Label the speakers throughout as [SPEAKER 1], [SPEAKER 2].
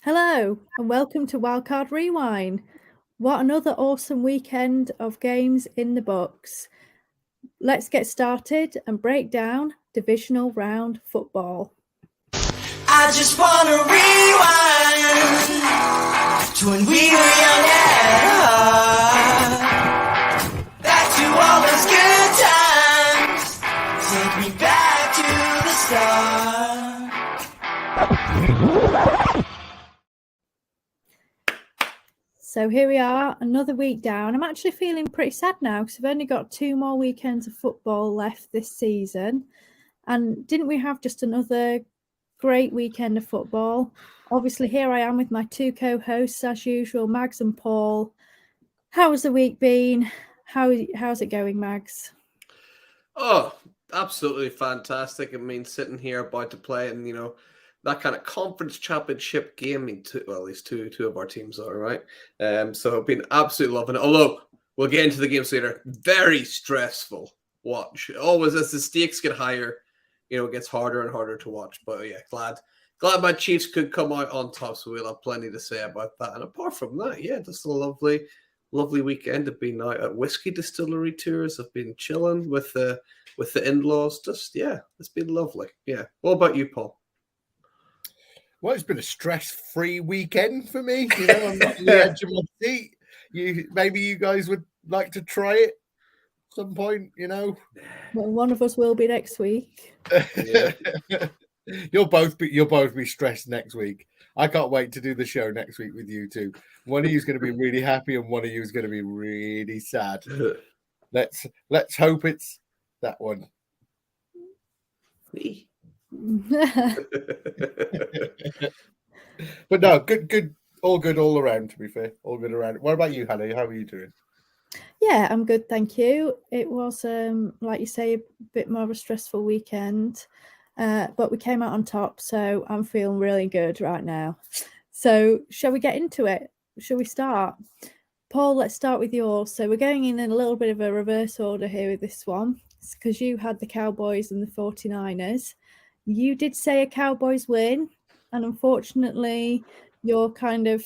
[SPEAKER 1] Hello, and welcome to Wildcard Rewind. What another awesome weekend of games in the books. Let's get started and break down divisional round football.
[SPEAKER 2] I just wanna rewind to when we were young at heart. Back to all those good times. Take me back to the start.
[SPEAKER 1] So here we are, another week down. I'm actually feeling pretty sad now because we've only got 2 more weekends of football left this season. And didn't we have just another great weekend of football? Obviously, here I am with my 2 co-hosts as usual, Mags and Paul. How has the week been? How's it going, Mags?
[SPEAKER 3] Oh, absolutely fantastic. I mean, sitting here about to play and, that kind of conference championship game. At least two of our teams are, right? So I've been absolutely loving it. Although, we'll get into the games later. Very stressful watch. Always, as the stakes get higher, it gets harder and harder to watch. But yeah, glad my Chiefs could come out on top, so we'll have plenty to say about that. And apart from that, yeah, just a lovely weekend. I've been out at whiskey distillery tours. I've been chilling with the in-laws. Just, yeah, it's been lovely. Yeah. What about you, Paul?
[SPEAKER 4] Well, it's been a stress-free weekend for me. I'm not on the edge of my seat. Maybe you guys would like to try it at some point,
[SPEAKER 1] Well, one of us will be next week.
[SPEAKER 3] Yeah.
[SPEAKER 4] You'll both be stressed next week. I can't wait to do the show next week with you two. One of you is going to be really happy, and one of you is going to be really sad. Let's hope it's that one.
[SPEAKER 3] Me.
[SPEAKER 4] But no, good all around, to be fair. All good around. What about you, Hannah? How are you doing?
[SPEAKER 1] Yeah, I'm good, thank you. It was, like you say, a bit more of a stressful weekend, but we came out on top, so I'm feeling really good right now. So shall we get into it? Shall we start? Paul, let's start with yours. So we're going in a little bit of a reverse order here with this one, because you had the Cowboys and the 49ers. You did say a Cowboys win, and unfortunately, your kind of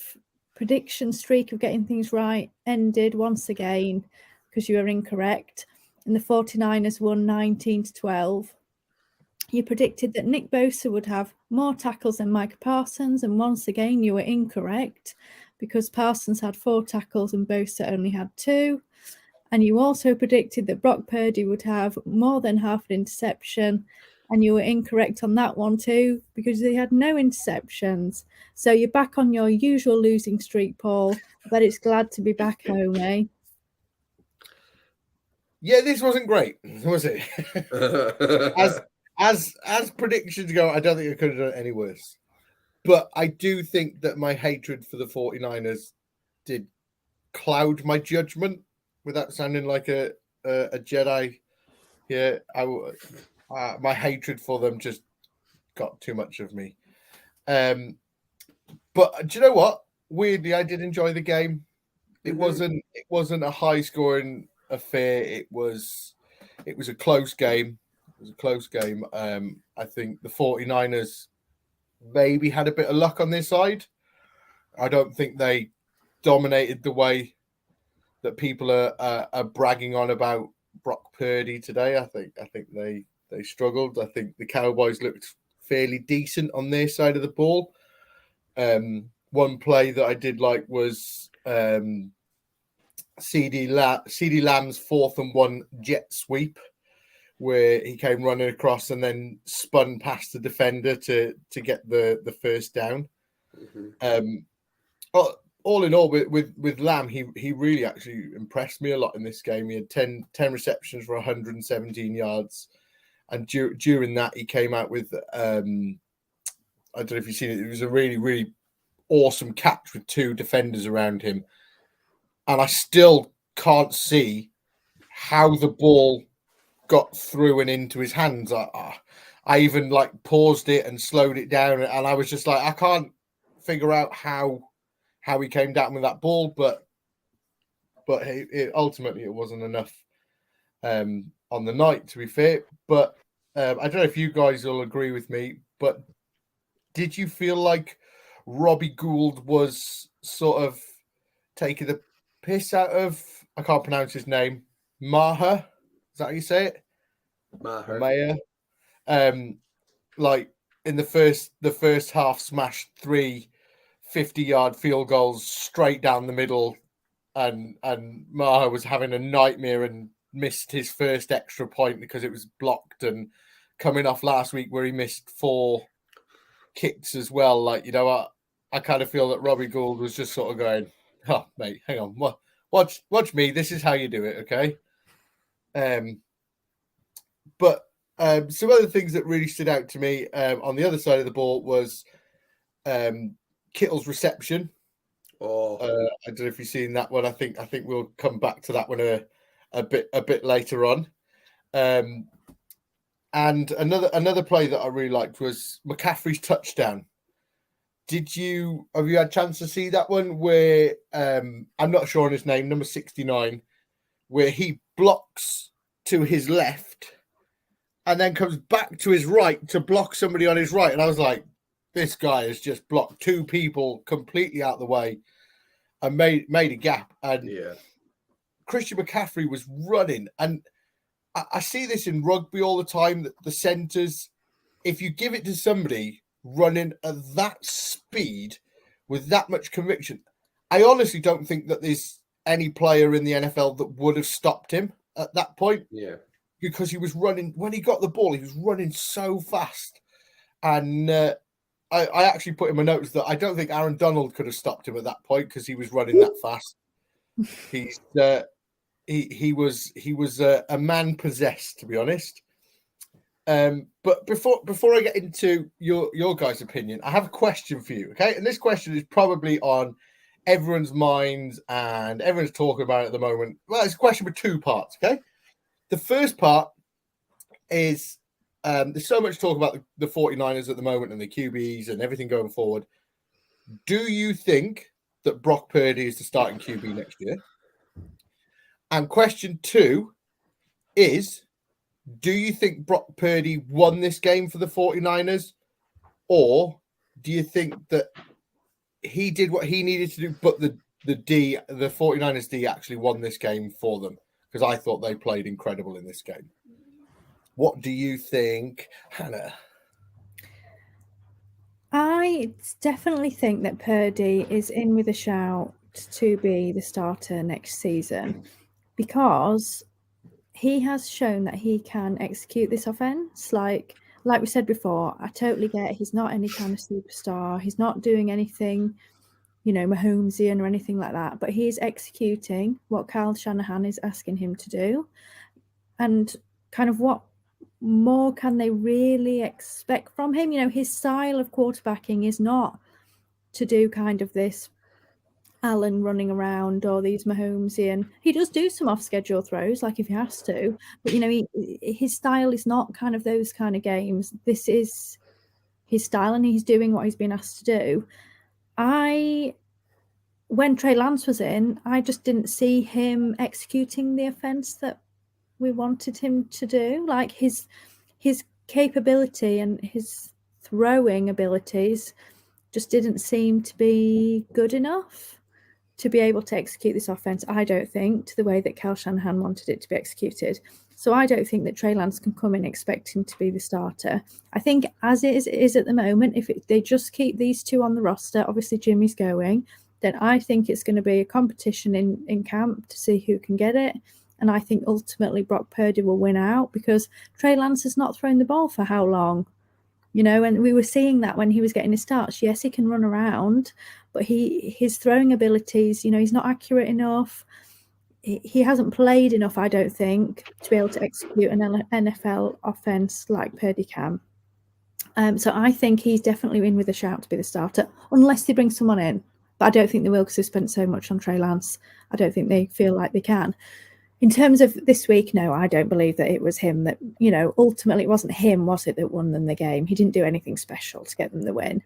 [SPEAKER 1] prediction streak of getting things right ended once again because you were incorrect. And the 49ers won 19-12. You predicted that Nick Bosa would have more tackles than Micah Parsons, and once again, you were incorrect because Parsons had 4 tackles and Bosa only had 2. And you also predicted that Brock Purdy would have more than half an interception, and you were incorrect on that one too because they had no interceptions. So you're back on your usual losing streak, Paul. But it's glad to be back home, eh?
[SPEAKER 4] Yeah, this wasn't great, was it? as predictions go, I don't think I could have done it any worse. But I do think that my hatred for the 49ers did cloud my judgment without sounding like a Jedi. Yeah, my hatred for them just got too much of me. But do you know what? Weirdly, I did enjoy the game. It wasn't a high scoring affair. It was a close game. I think the 49ers maybe had a bit of luck on their side. I don't think they dominated the way that people are bragging on about Brock Purdy today. I think they struggled. I think the Cowboys looked fairly decent on their side of the ball. One play that I did like was CD Lamb's 4th and 1 jet sweep, where he came running across and then spun past the defender to get the first down. All in all, with Lamb, he really actually impressed me a lot in this game. He had 10 receptions for 117 yards. And during that, he came out with, I don't know if you've seen it, it was a really, really awesome catch with 2 defenders around him. And I still can't see how the ball got through and into his hands. I even paused it and slowed it down. And I was just like, I can't figure out how he came down with that ball. But ultimately, it wasn't enough on the night, to be fair. But I don't know if you guys will agree with me, but did you feel like Robbie Gould was sort of taking the piss out of, I can't pronounce his name, Maher. Is that how you say it?
[SPEAKER 3] Maher.
[SPEAKER 4] Mayer. Like in the first half, smashed 3 50-yard field goals straight down the middle, and Maher was having a nightmare and missed his first extra point because it was blocked, and coming off last week where he missed 4 kicks as well. Like, you know, I kind of feel that Robbie Gould was just sort of going, "Oh, mate, hang on, watch me. This is how you do it, okay?" But some other things that really stood out to me on the other side of the ball was Kittle's reception. I don't know if you've seen that one. I think we'll come back to that one a bit later on. And another play that I really liked was McCaffrey's touchdown. Have you had a chance to see that one where I'm not sure on his name, number 69, where he blocks to his left and then comes back to his right to block somebody on his right? And I was like, this guy has just blocked 2 people completely out of the way and made a gap. And Christian McCaffrey was running. And I see this in rugby all the time, that the centres, if you give it to somebody running at that speed with that much conviction, I honestly don't think that there's any player in the NFL that would have stopped him at that point.
[SPEAKER 3] Yeah.
[SPEAKER 4] Because he was running, when he got the ball, he was running so fast. And I actually put in my notes that I don't think Aaron Donald could have stopped him at that point because he was running that fast. He was a man possessed, to be honest. But before I get into your guys' opinion, I have a question for you, okay? And this question is probably on everyone's minds and everyone's talking about it at the moment. Well, it's a question with 2 parts, okay? The first part is there's so much talk about the 49ers at the moment and the QBs and everything going forward. Do you think that Brock Purdy is the starting QB next year? And question 2 is, do you think Brock Purdy won this game for the 49ers? Or do you think that he did what he needed to do, but the 49ers D actually won this game for them? Because I thought they played incredible in this game. What do you think, Hannah?
[SPEAKER 1] I definitely think that Purdy is in with a shout to be the starter next season, because he has shown that he can execute this offense. Like we said before, I totally get he's not any kind of superstar. He's not doing anything, Mahomesian or anything like that, but he's executing what Kyle Shanahan is asking him to do. And kind of what more can they really expect from him? His style of quarterbacking is not to do kind of this Allen running around or these Mahomesian. He does do some off-schedule throws, like if he has to, but his style is not kind of those kind of games. This is his style, and he's doing what he's been asked to do. When Trey Lance was in, I just didn't see him executing the offense that we wanted him to do. Like his capability and his throwing abilities just didn't seem to be good enough to be able to execute this offense, I don't think, to the way that Kyle Shanahan wanted it to be executed. So I don't think that Trey Lance can come in expecting to be the starter. I think as it is at the moment, if they just keep these 2 on the roster, obviously Jimmy's going, then I think it's going to be a competition in camp to see who can get it. And I think ultimately Brock Purdy will win out, because Trey Lance has not thrown the ball for how long? And we were seeing that when he was getting his starts. Yes, he can run around, but his throwing abilities, he's not accurate enough. He hasn't played enough, I don't think, to be able to execute an NFL offense like Purdy can. So I think he's definitely in with a shout to be the starter, unless they bring someone in. But I don't think they will, because they've spent so much on Trey Lance. I don't think they feel like they can. In terms of this week, no, I don't believe that it was him that, ultimately it wasn't him, was it, that won them the game? He didn't do anything special to get them the win.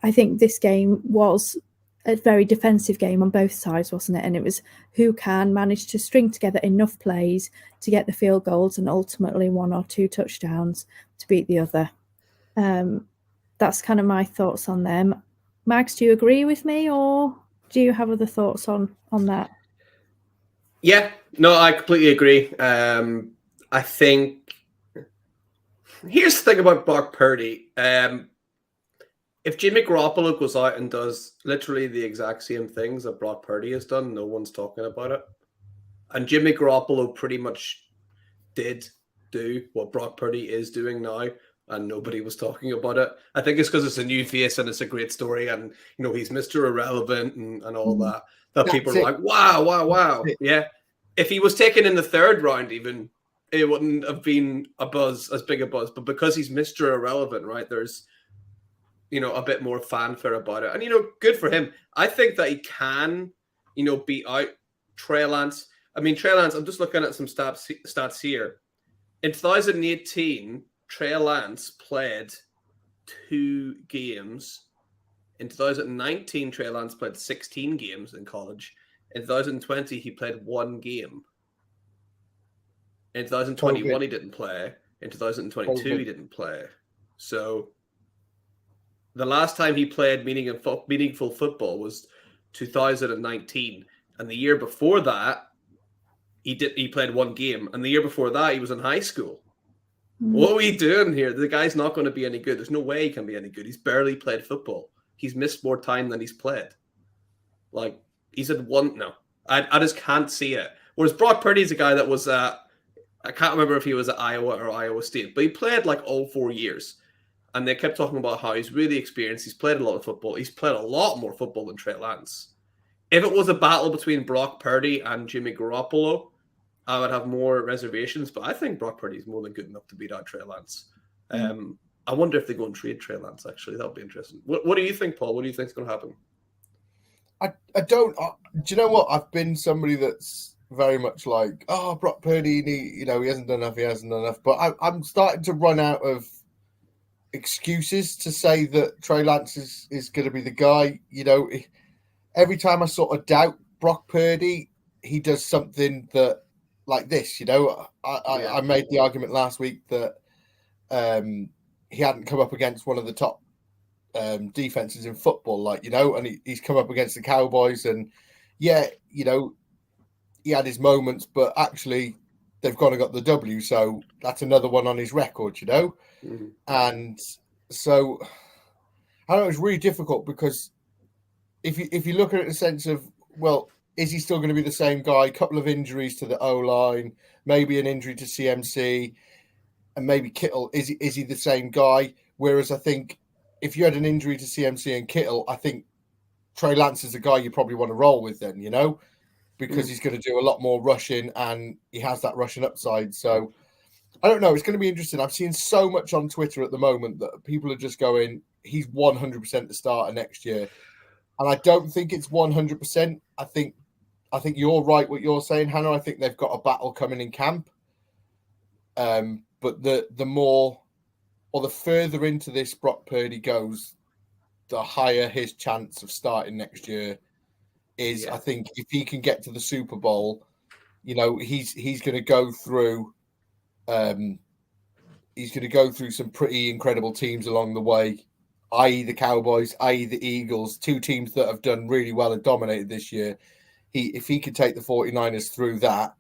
[SPEAKER 1] I think this game was a very defensive game on both sides, wasn't it? And it was who can manage to string together enough plays to get the field goals and ultimately 1 or 2 touchdowns to beat the other. That's kind of my thoughts on them. Max, do you agree with me, or do you have other thoughts on that?
[SPEAKER 3] Yeah, no, I completely agree. I think here's the thing about Brock Purdy. If Jimmy Garoppolo goes out and does literally the exact same things that Brock Purdy has done, no one's talking about it. And Jimmy Garoppolo pretty much did do what Brock Purdy is doing now, and nobody was talking about it. I think it's because it's a new face and it's a great story, and he's Mr. Irrelevant and all that. That people are like, wow. Yeah. If he was taken in the third round, even it wouldn't have been as big a buzz. But because he's Mr. Irrelevant, right? There's a bit more fanfare about it. And, good for him. I think that he can, beat out Trey Lance. I mean, Trey Lance, I'm just looking at some stats here. In 2018, Trey Lance played 2 games. In 2019, Trey Lance played 16 games in college. In 2020, he played 1 game. In 2021, he didn't play. In 2022, he didn't play. So the last time he played meaningful football was 2019, and the year before that, he played 1 game, and the year before that, he was in high school. What are we doing here? The guy's not going to be any good. There's no way he can be any good. He's barely played football. He's missed more time than he's played. Like, he's at 1 now. I just can't see it. Whereas Brock Purdy's a guy that was I can't remember if he was at Iowa or Iowa State, but he played like all 4 years. And they kept talking about how he's really experienced. He's played a lot of football. He's played a lot more football than Trey Lance. If it was a battle between Brock Purdy and Jimmy Garoppolo, I would have more reservations. But I think Brock Purdy is more than good enough to beat out Trey Lance. I wonder if they go and trade Trey Lance, actually. That would be interesting. What do you think, Paul? What do you think is going to happen?
[SPEAKER 4] I don't. Do you know what? I've been somebody that's very much like, Brock Purdy, he hasn't done enough. But I'm starting to run out of excuses to say that Trey Lance is going to be the guy. Every time I sort of doubt Brock Purdy, he does something that like this. I made the argument last week that he hadn't come up against one of the top defenses in football, and he's come up against the Cowboys, and he had his moments, but actually they've gone and got the W, so that's another one on his record,
[SPEAKER 3] Mm-hmm.
[SPEAKER 4] And so I don't know, it's really difficult because if you look at it in the sense of, well, is he still going to be the same guy? A couple of injuries to the O-line, maybe an injury to CMC, and maybe Kittle. Is he the same guy? Whereas I think if you had an injury to CMC and Kittle, I think Trey Lance is a guy you probably want to roll with then, because he's going to do a lot more rushing and he has that rushing upside. So I don't know. It's going to be interesting. I've seen so much on Twitter at the moment that people are just going, he's 100% the starter next year. And I don't think it's 100%. I think you're right what you're saying, Hannah. I think they've got a battle coming in camp. But the more or the further into this Brock Purdy goes, the higher his chance of starting next year is. Yeah. I think if he can get to the Super Bowl, he's going to go through. He's going to go through some pretty incredible teams along the way, i.e. the Cowboys, i.e. the Eagles, 2 teams that have done really well and dominated this year. If he could take the 49ers through that,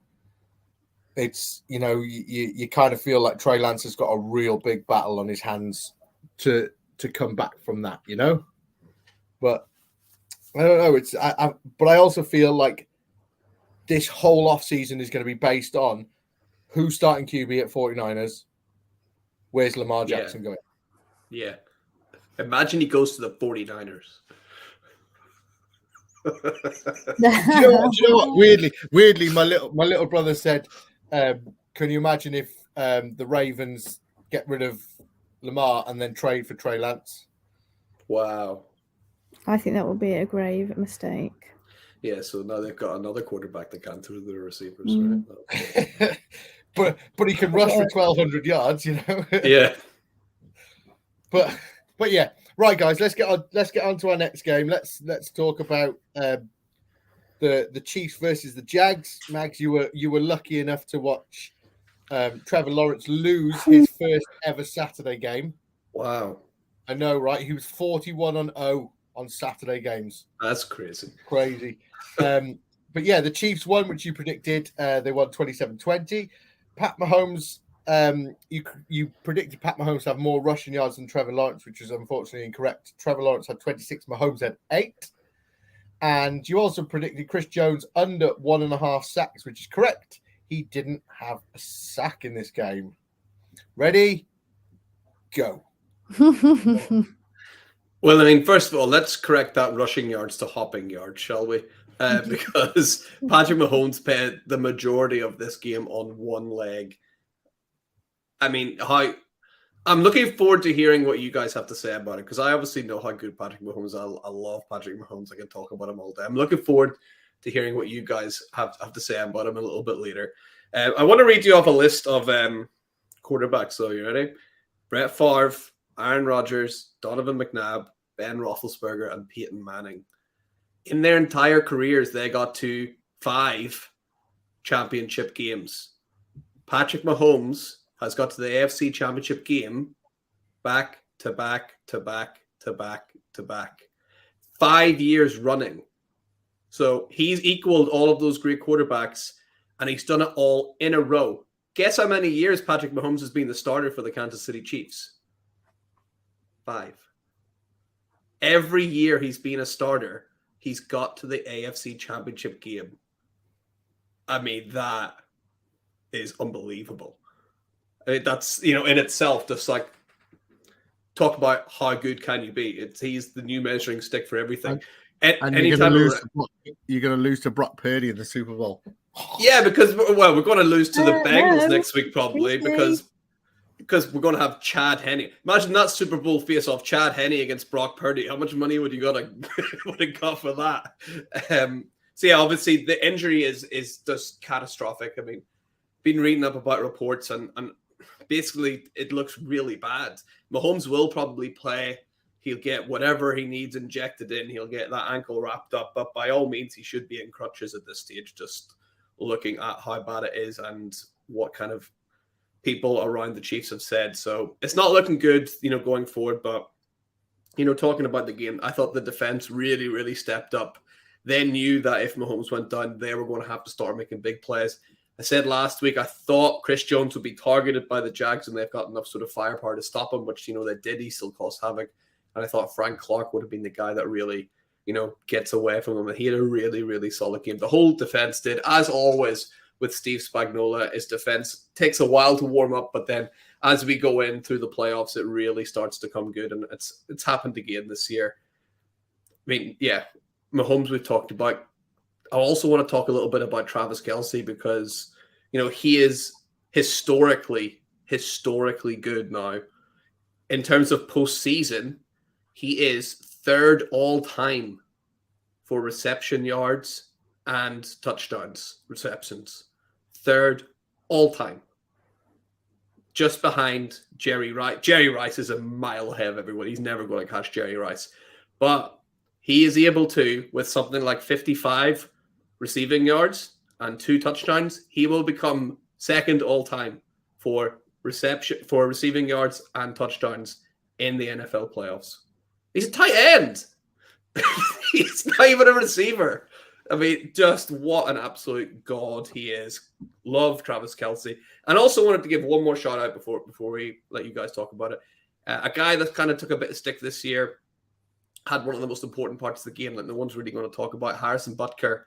[SPEAKER 4] it's, you kind of feel like Trey Lance has got a real big battle on his hands to come back from that, But I don't know. But I also feel like this whole offseason is going to be based on who's starting QB at 49ers. Where's Lamar Jackson going?
[SPEAKER 3] Yeah. Imagine he goes to the 49ers.
[SPEAKER 4] Do you know what? Weirdly, my little brother said, can you imagine if the Ravens get rid of Lamar and then trade for Trey Lance?
[SPEAKER 3] Wow.
[SPEAKER 1] I think that would be a grave mistake.
[SPEAKER 3] Yeah, so now they've got another quarterback that can throw the receivers, right?
[SPEAKER 4] but he can rush for 1,200 yards,
[SPEAKER 3] Yeah.
[SPEAKER 4] But yeah, right, guys. Let's get on to our next game. Let's talk about the Chiefs versus the Jags. Mags, you were lucky enough to watch Trevor Lawrence lose his first ever Saturday game.
[SPEAKER 3] Wow.
[SPEAKER 4] I know, right? He was 41-0 on Saturday games.
[SPEAKER 3] That's crazy.
[SPEAKER 4] Crazy. But yeah, the Chiefs won, which you predicted. They won 27-20. Pat Mahomes, you predicted Pat Mahomes to have more rushing yards than Trevor Lawrence, which is unfortunately incorrect. Trevor Lawrence had 26, Mahomes had 8. And you also predicted Chris Jones under 1.5 sacks, which is correct. He didn't have a sack in this game. Ready? Go.
[SPEAKER 3] Well, I mean, first of all, let's correct that rushing yards to hopping yards, shall we? Because Patrick Mahomes played the majority of this game on one leg. I mean, I'm looking forward to hearing what you guys have to say about it, because I obviously know how good Patrick Mahomes is. I love Patrick Mahomes. I can talk about him all day. I'm looking forward to hearing what you guys have to say about him a little bit later. I want to read you off a list of quarterbacks. So you ready? Brett Favre, Aaron Rodgers, Donovan McNabb, Ben Roethlisberger, and Peyton Manning. In their entire careers, they got to 5 championship games. Patrick Mahomes has got to the AFC Championship game back to back to back to back to back. 5 years running. So he's equaled all of those great quarterbacks, and he's done it all in a row. Guess how many years Patrick Mahomes has been the starter for the Kansas City Chiefs? 5. Every year he's been a starter, he's got to the AFC Championship game. I mean, that is unbelievable. I mean, that's, in itself, just like, talk about how good can you be. He's the new measuring stick for everything.
[SPEAKER 4] And you're going to lose to Brock Purdy in the Super Bowl.
[SPEAKER 3] Yeah, because, we're going to lose to the Bengals next week, probably, because we're going to have Chad Henne. Imagine that Super Bowl face-off, Chad Henne against Brock Purdy. How much money would you got for that? So, yeah, obviously, the injury is just catastrophic. I mean, been reading up about reports, and basically, it looks really bad. Mahomes will probably play. He'll get whatever he needs injected in. He'll get that ankle wrapped up. But by all means, he should be in crutches at this stage, just looking at how bad it is and what kind of people around the Chiefs have said. So it's not looking good, going forward. But, talking about the game, I thought the defense really, really stepped up. They knew that if Mahomes went down, they were going to have to start making big plays. I said last week, I thought Chris Jones would be targeted by the Jags, and they've got enough sort of firepower to stop him, which, they did. He still caused havoc. And I thought Frank Clark would have been the guy that really, gets away from him. And he had a really, really solid game. The whole defense did. As always with Steve Spagnuolo, his defense takes a while to warm up, but then as we go in through the playoffs, it really starts to come good. And it's happened again this year. I mean, yeah, Mahomes we've talked about. I also want to talk a little bit about Travis Kelce, because, he is historically good now. In terms of postseason, he is 3rd all-time for reception yards and touchdowns, receptions. 3rd all-time. Just behind Jerry Rice. Jerry Rice is a mile ahead of everyone. He's never going to catch Jerry Rice. But he is able to, with something like 55 receiving yards and 2 touchdowns, he will become 2nd all-time for receiving yards and touchdowns in the NFL playoffs. He's a tight end. He's not even a receiver. I mean, just what an absolute god he is. Love Travis Kelce. And also wanted to give one more shout out before we let you guys talk about it. A guy that kind of took a bit of stick this year, had one of the most important parts of the game that no one's really going to talk about. Harrison Butker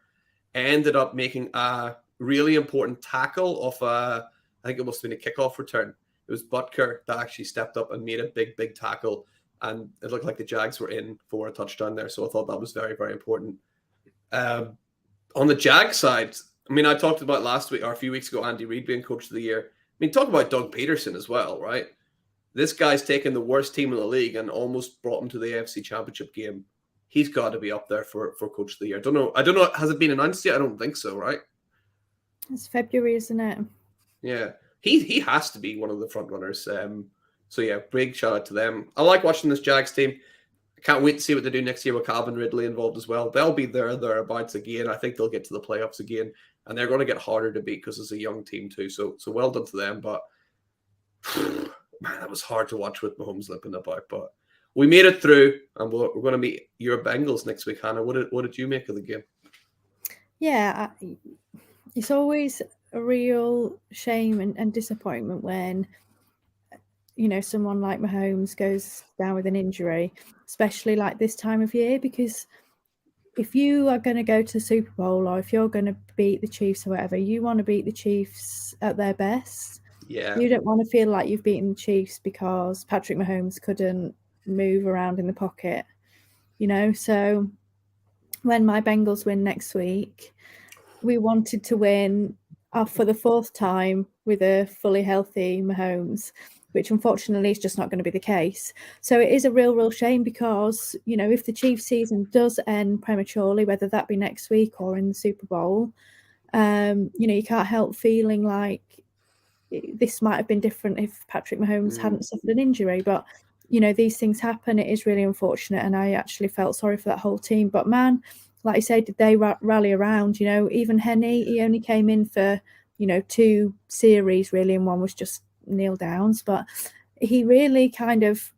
[SPEAKER 3] ended up making a really important tackle of I think it must have been a kickoff return. It was Butker that actually stepped up and made a big, big tackle. And it looked like the Jags were in for a touchdown there. So I thought that was very, very important. On the Jags side, I mean, I talked about last week or a few weeks ago, Andy Reid being coach of the year. I mean, talk about Doug Peterson as well, right? This guy's taken the worst team in the league and almost brought him to the AFC Championship game. He's got to be up there for coach of the year. I don't know. Has it been announced yet? I don't think so, right?
[SPEAKER 1] It's February, isn't it?
[SPEAKER 3] Yeah. He has to be one of the front runners. So yeah, big shout out to them. I like watching this Jags team. I can't wait to see what they do next year with Calvin Ridley involved as well. They'll be thereabouts again. I think they'll get to the playoffs again, and they're going to get harder to beat because it's a young team too. So well done to them. But man, that was hard to watch with Mahomes limping about. But we made it through, and we're going to meet your Bengals next week, Hannah. What did you make of the game?
[SPEAKER 1] Yeah, it's always a real shame and disappointment when, you know, someone like Mahomes goes down with an injury, especially like this time of year, because if you are going to go to the Super Bowl or if you're going to beat the Chiefs or whatever, you want to beat the Chiefs at their best.
[SPEAKER 3] Yeah.
[SPEAKER 1] You don't want to feel like you've beaten the Chiefs because Patrick Mahomes couldn't move around in the pocket, you know. So when my Bengals win next week, we wanted to win for the fourth time with a fully healthy Mahomes, which unfortunately is just not going to be the case. So it is a real shame because, you know, if the Chiefs season does end prematurely, whether that be next week or in the Super Bowl, you know, you can't help feeling like this might have been different if Patrick Mahomes hadn't suffered an injury. But, you know, these things happen. It is really unfortunate. And I actually felt sorry for that whole team. But man, like I said, did they rally around? You know, even Henny, he only came in for, you know, 2 series really, and one was just kneel downs. But he really kind of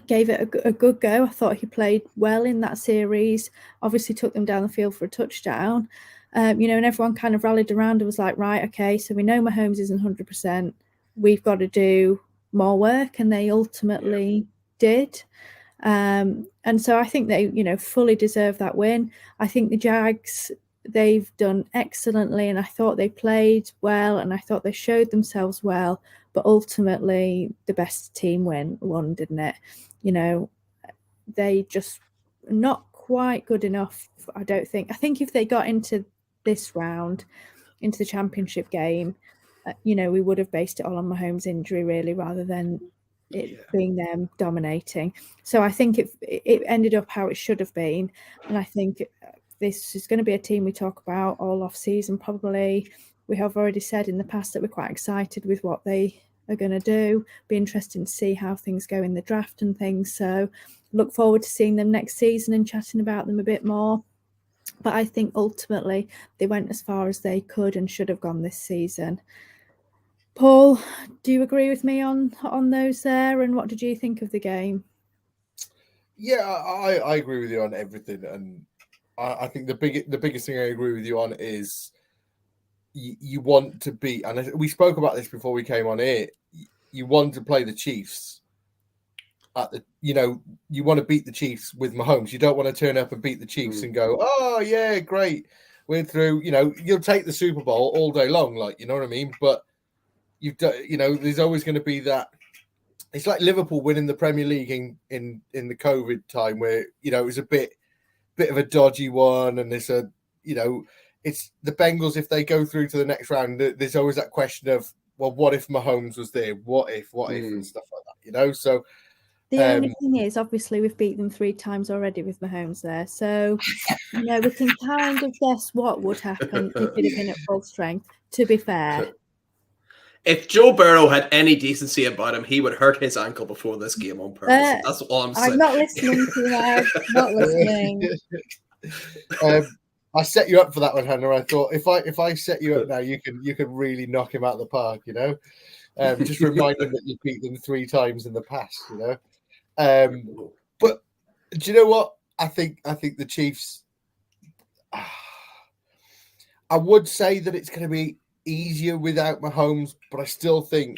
[SPEAKER 1] gave it a good go. I thought he played well in that series. Obviously took them down the field for a touchdown. You know, and everyone kind of rallied around and was like, right, okay, so we know Mahomes isn't 100%. We've got to do more work, and they ultimately did. And so I think they, you know, fully deserve that win. I think the Jags, they've done excellently, and I thought they played well, and I thought they showed themselves well, but ultimately the best team won, didn't it? You know, they just not quite good enough, I don't think. I think if they got into this round, into the championship game, you know, we would have based it all on Mahomes' injury really, rather than it being them dominating. So I think it ended up how it should have been, and I think this is going to be a team we talk about all off season. Probably we have already said in the past that we're quite excited with what they are going to do. Be interesting to see how things go in the draft and things. So look forward to seeing them next season and chatting about them a bit more. But I think ultimately they went as far as they could and should have gone this season. Paul, do you agree with me on those there? And what did you think of the game?
[SPEAKER 4] Yeah, I agree with you on everything, and I think the biggest thing I agree with you on is you want to beat, and we spoke about this before we came on here. You want to play the Chiefs at the, you know, you want to beat the Chiefs with Mahomes. You don't want to turn up and beat the Chiefs and go, oh yeah, great, we're through. You know, you'll take the Super Bowl all day long, like, you know what I mean. But you've done, you know, there's always going to be that. It's like Liverpool winning the Premier League in the COVID time, where, you know, it was a bit of a dodgy one, and there's a, you know, it's the Bengals, if they go through to the next round, there's always that question of, well, what if Mahomes was there? What if, and stuff like that, you know? So
[SPEAKER 1] the only thing is, obviously, we've beat them 3 times already with Mahomes there. So, you know, we can kind of guess what would happen if it had been at full strength, to be fair.
[SPEAKER 3] If Joe Burrow had any decency about him, he would hurt his ankle before this game on purpose. That's all I'm saying.
[SPEAKER 1] I'm not listening to that. Not listening.
[SPEAKER 4] I set you up for that one, Hannah. I thought if I set you up now, you can really knock him out of the park, you know. Just remind him that you beat them 3 times in the past, you know. But do you know what? I think the Chiefs. I would say that it's going to be easier without Mahomes, but I still think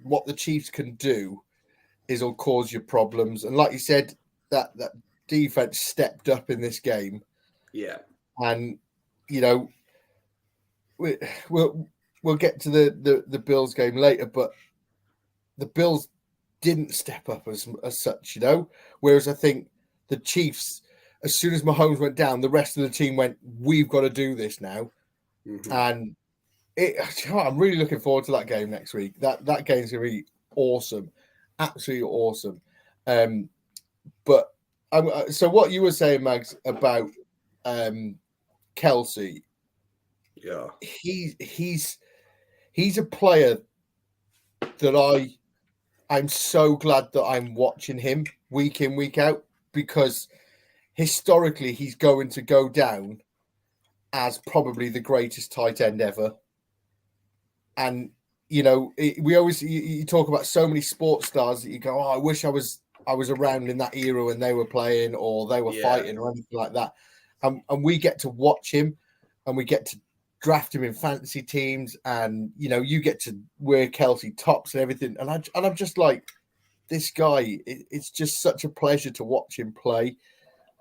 [SPEAKER 4] what the Chiefs can do is will cause you problems. And like you said, that defense stepped up in this game. Yeah, and you know, we'll get to the Bills game later, but the Bills didn't step up as such, you know. Whereas I think the Chiefs, as soon as Mahomes went down, the rest of the team went, "We've got to do this now," and I'm really looking forward to that game next week. That game's going to be awesome, absolutely awesome. But so what you were saying, Mags, about Kelsey, yeah, he's a player that I'm so glad that I'm watching him week in, week out, because historically he's going to go down as probably the greatest tight end ever. And, you know, you talk about so many sports stars that you go, oh, I wish I was I was around in that era when they were playing or they were fighting or anything like that. And we get to watch him and we get to draft him in fantasy teams, and you get to wear Kelsey tops and everything. And I'm just like, this guy, it's just such a pleasure to watch him play.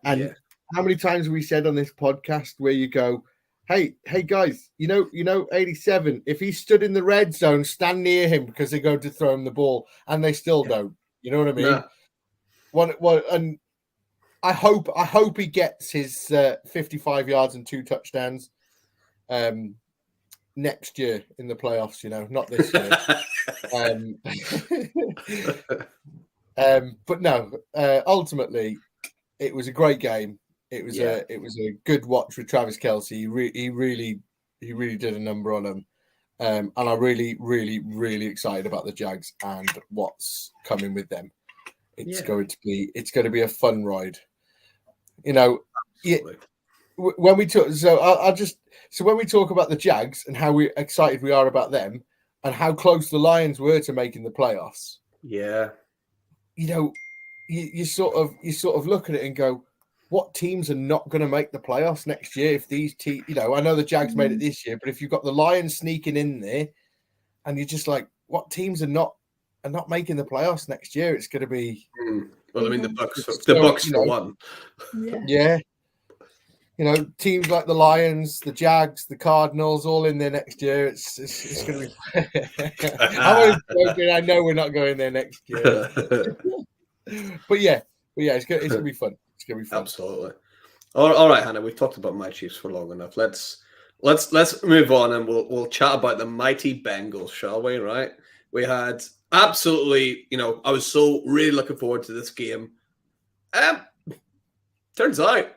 [SPEAKER 4] And how many times have we said on this podcast where you go, hey guys, 87, if he stood in the red zone, stand near him because they're going to throw him the ball, and they still don't. You know what I mean?
[SPEAKER 3] Yeah.
[SPEAKER 4] What and I hope he gets his 55 yards and 2 touchdowns next year in the playoffs, not this year. But no, ultimately it was a great game. It was a good watch with Travis Kelce. He really did a number on him. And I'm really, really, really excited about the Jags and what's coming with them. It's going to be a fun ride. When we talk, when we talk about the Jags and how excited we are about them and how close the Lions were to making the playoffs.
[SPEAKER 3] Yeah.
[SPEAKER 4] You sort of look at it and go, what teams are not going to make the playoffs next year? If these teams, I know the Jags made it this year, but if you've got the Lions sneaking in there, and you're just like, what teams are not making the playoffs next year? It's going to be.
[SPEAKER 3] Well, I mean, the Bucks for one.
[SPEAKER 4] Yeah. Teams like the Lions, the Jags, the Cardinals, all in there next year. It's going to be. I'm always joking. I know we're not going there next year. But yeah, it's going to be fun. It's going to be fun.
[SPEAKER 3] Absolutely. All right, Hannah. We've talked about my Chiefs for long enough. Let's move on, and we'll chat about the mighty Bengals, shall we? Right. We had absolutely. I was so really looking forward to this game. Turns out,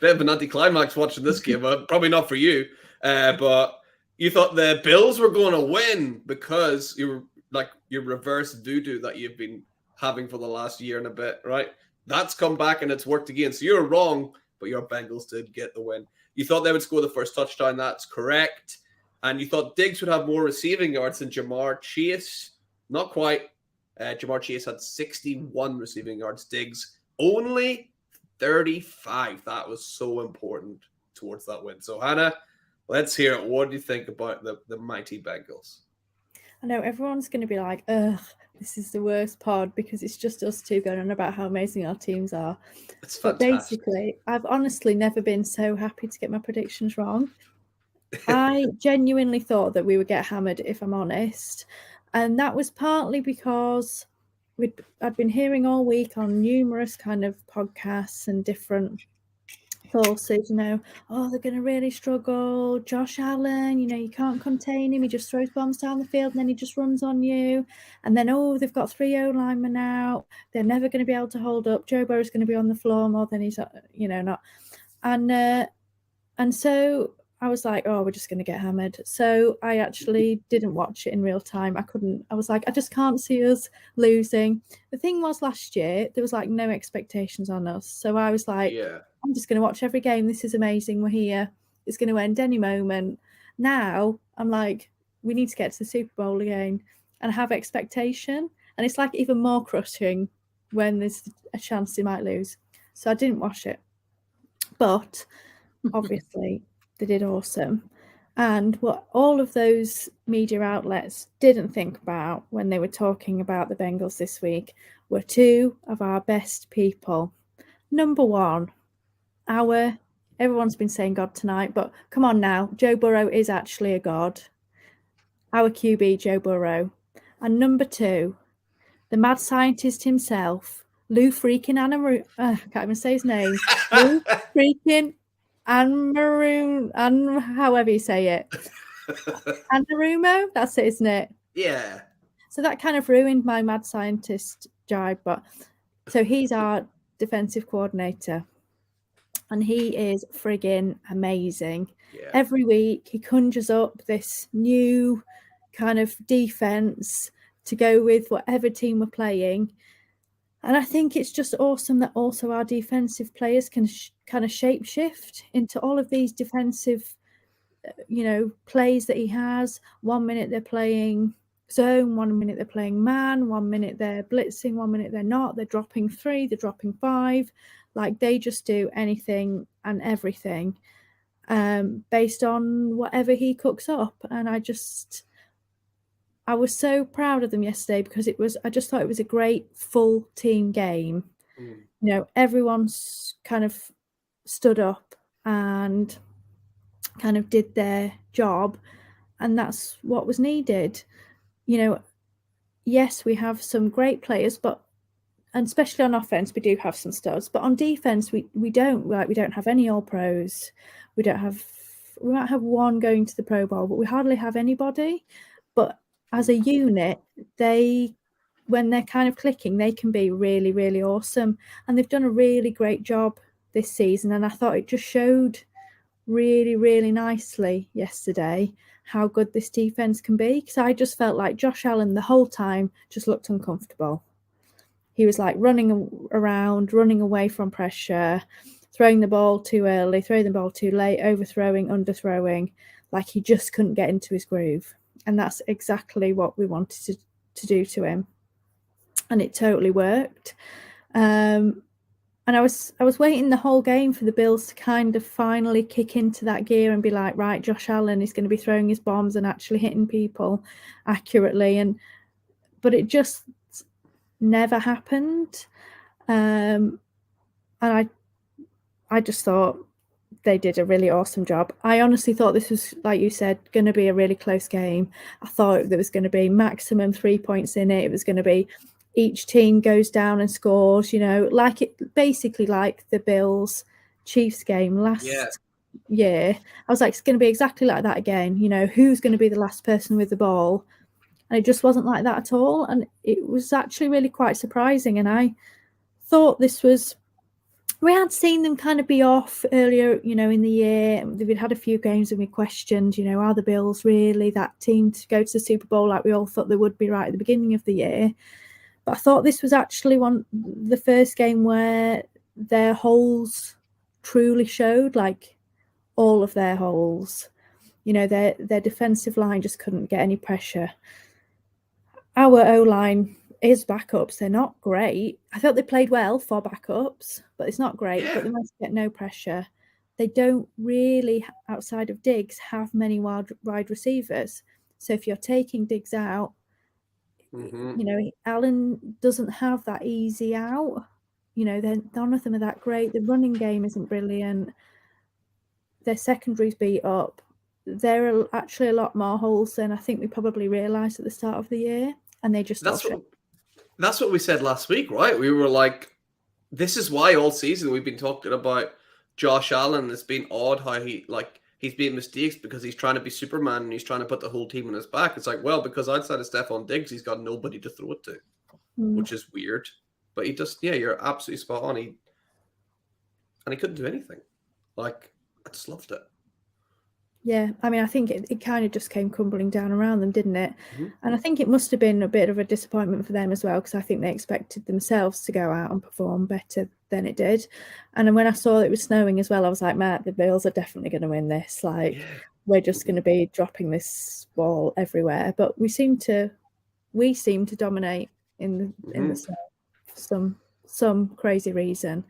[SPEAKER 3] bit of an anticlimax watching this game. Probably not for you, but you thought the Bills were going to win because you were like your reverse voodoo that you've been having for the last year and a bit, right? That's come back and it's worked again. So you're wrong, but your Bengals did get the win. You thought they would score the first touchdown. That's correct. And you thought Diggs would have more receiving yards than Jamar Chase. Not quite. Jamar Chase had 61 receiving yards. Diggs only 35. That was so important towards that win. So, Hannah, let's hear it. What do you think about the mighty Bengals?
[SPEAKER 1] I know everyone's going to be like, ugh, this is the worst pod because it's just us two going on about how amazing our teams are.
[SPEAKER 3] It's
[SPEAKER 1] but
[SPEAKER 3] fantastic.
[SPEAKER 1] Basically, I've honestly never been so happy to get my predictions wrong. I genuinely thought that we would get hammered, if I'm honest. And that was partly because I'd been hearing all week on numerous kind of podcasts and different sources, they're going to really struggle. Josh Allen, you can't contain him. He just throws bombs down the field and then he just runs on you. And then, they've got 3 O-linemen out. They're never going to be able to hold up. Joe Burrow's going to be on the floor more than he's, not. And so I was like, we're just going to get hammered. So I actually didn't watch it in real time. I was like, I just can't see us losing. The thing was, last year, there was like no expectations on us. So I was like, I'm just going to watch every game. This is amazing. We're here. It's going to end any moment. Now I'm like, we need to get to the Super Bowl again and have expectation. And it's like even more crushing when there's a chance they might lose. So I didn't watch it. But obviously they did awesome. And what all of those media outlets didn't think about when they were talking about the Bengals this week were 2 of our best people. Number 1, everyone's been saying God tonight, but come on now, Joe Burrow is actually a god. Our QB, Joe Burrow. And number 2, the mad scientist himself, Lou freaking Anarumo. I can't even say his name. Lou freaking Anarumo, and however you say it. Anarumo? That's it, isn't it?
[SPEAKER 3] Yeah.
[SPEAKER 1] So that kind of ruined my mad scientist jibe. But so he's our defensive coordinator. And he is friggin' amazing. Yeah. Every week he conjures up this new kind of defense to go with whatever team we're playing. And I think it's just awesome that also our defensive players can kind of shapeshift into all of these defensive, plays that he has. 1 minute they're playing zone, 1 minute they're playing man, 1 minute they're blitzing, 1 minute they're not. They're dropping 3, they're dropping 5. Like, they just do anything and everything based on whatever he cooks up. And I was so proud of them yesterday because I just thought it was a great full team game. You know, everyone's kind of stood up and kind of did their job, and that's what was needed. You know, yes, we have some great players, and especially on offense, we do have some studs, but on defense, we don't. Like, we don't have any All Pros. We might have one going to the Pro Bowl, but we hardly have anybody. But as a unit, when they're kind of clicking, they can be really, really awesome. And they've done a really great job this season. And I thought it just showed really, really nicely yesterday how good this defense can be. Because I just felt like Josh Allen the whole time just looked uncomfortable. He was like running around, running away from pressure, throwing the ball too early, throwing the ball too late, overthrowing, underthrowing. Like, he just couldn't get into his groove. And that's exactly what we wanted to do to him. And it totally worked. And I was waiting the whole game for the Bills to kind of finally kick into that gear and be like, right, Josh Allen is going to be throwing his bombs and actually hitting people accurately. But it just never happened. And I just thought they did a really awesome job. I honestly thought this was, like you said, going to be a really close game. I thought there was going to be maximum 3 points in it. It was going to be each team goes down and scores, you know, basically like the Bills Chiefs game last year. I was like, it's going to be exactly like that again. You know, who's going to be the last person with the ball? And it just wasn't like that at all. And it was actually really quite surprising. And I thought we had seen them kind of be off earlier, you know, in the year. We'd had a few games and we questioned, you know, are the Bills really that team to go to the Super Bowl like we all thought they would be right at the beginning of the year? But I thought this was actually the first game where their holes truly showed, like all of their holes. You know, their defensive line just couldn't get any pressure. Our O-line is backups. They're not great. I thought they played well for backups, but it's not great. But they must get no pressure. They don't really, outside of Diggs, have many wide receivers. So if you're taking Diggs out, you know, Allen doesn't have that easy out. You know, none of them are that great. The running game isn't brilliant. Their secondary's beat up. There are actually a lot more holes than I think we probably realised at the start of the year. And they just
[SPEAKER 3] that's what we said last week, right? We were like, this is why all season we've been talking about Josh Allen. It's been odd how he's made mistakes because he's trying to be Superman and he's trying to put the whole team on his back. It's like, well, because outside of Stephon Diggs, he's got nobody to throw it to, which is weird. But he just, you're absolutely spot on. He couldn't do anything. Like, I just loved it.
[SPEAKER 1] Yeah, I mean, I think it kind of just came crumbling down around them, didn't it? And I think it must have been a bit of a disappointment for them as well, because I think they expected themselves to go out and perform better than it did. And when I saw it was snowing as well, I was like, Matt, the Bills are definitely going to win this. Like, we're just going to be dropping this ball everywhere. But we seem to dominate in the snow for some crazy reason.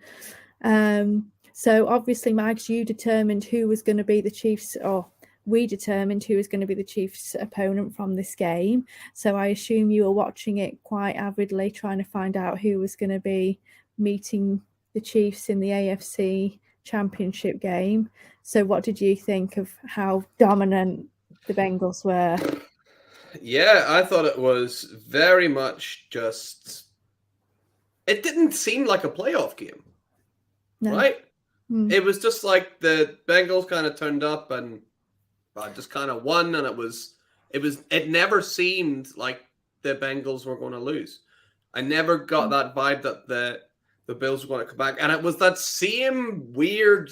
[SPEAKER 1] So obviously, Mags, you determined who was going to be the Chiefs, or we determined who was going to be the Chiefs' opponent from this game. So I assume you were watching it quite avidly, trying to find out who was going to be meeting the Chiefs in the AFC Championship game. So what did you think of how dominant the Bengals were?
[SPEAKER 3] Yeah, I thought it was very much just... It didn't seem like a playoff game, right? It was just like the Bengals kind of turned up and just kind of won, and it never seemed like the Bengals were going to lose. I never got that vibe that the Bills were going to come back, and it was that same weird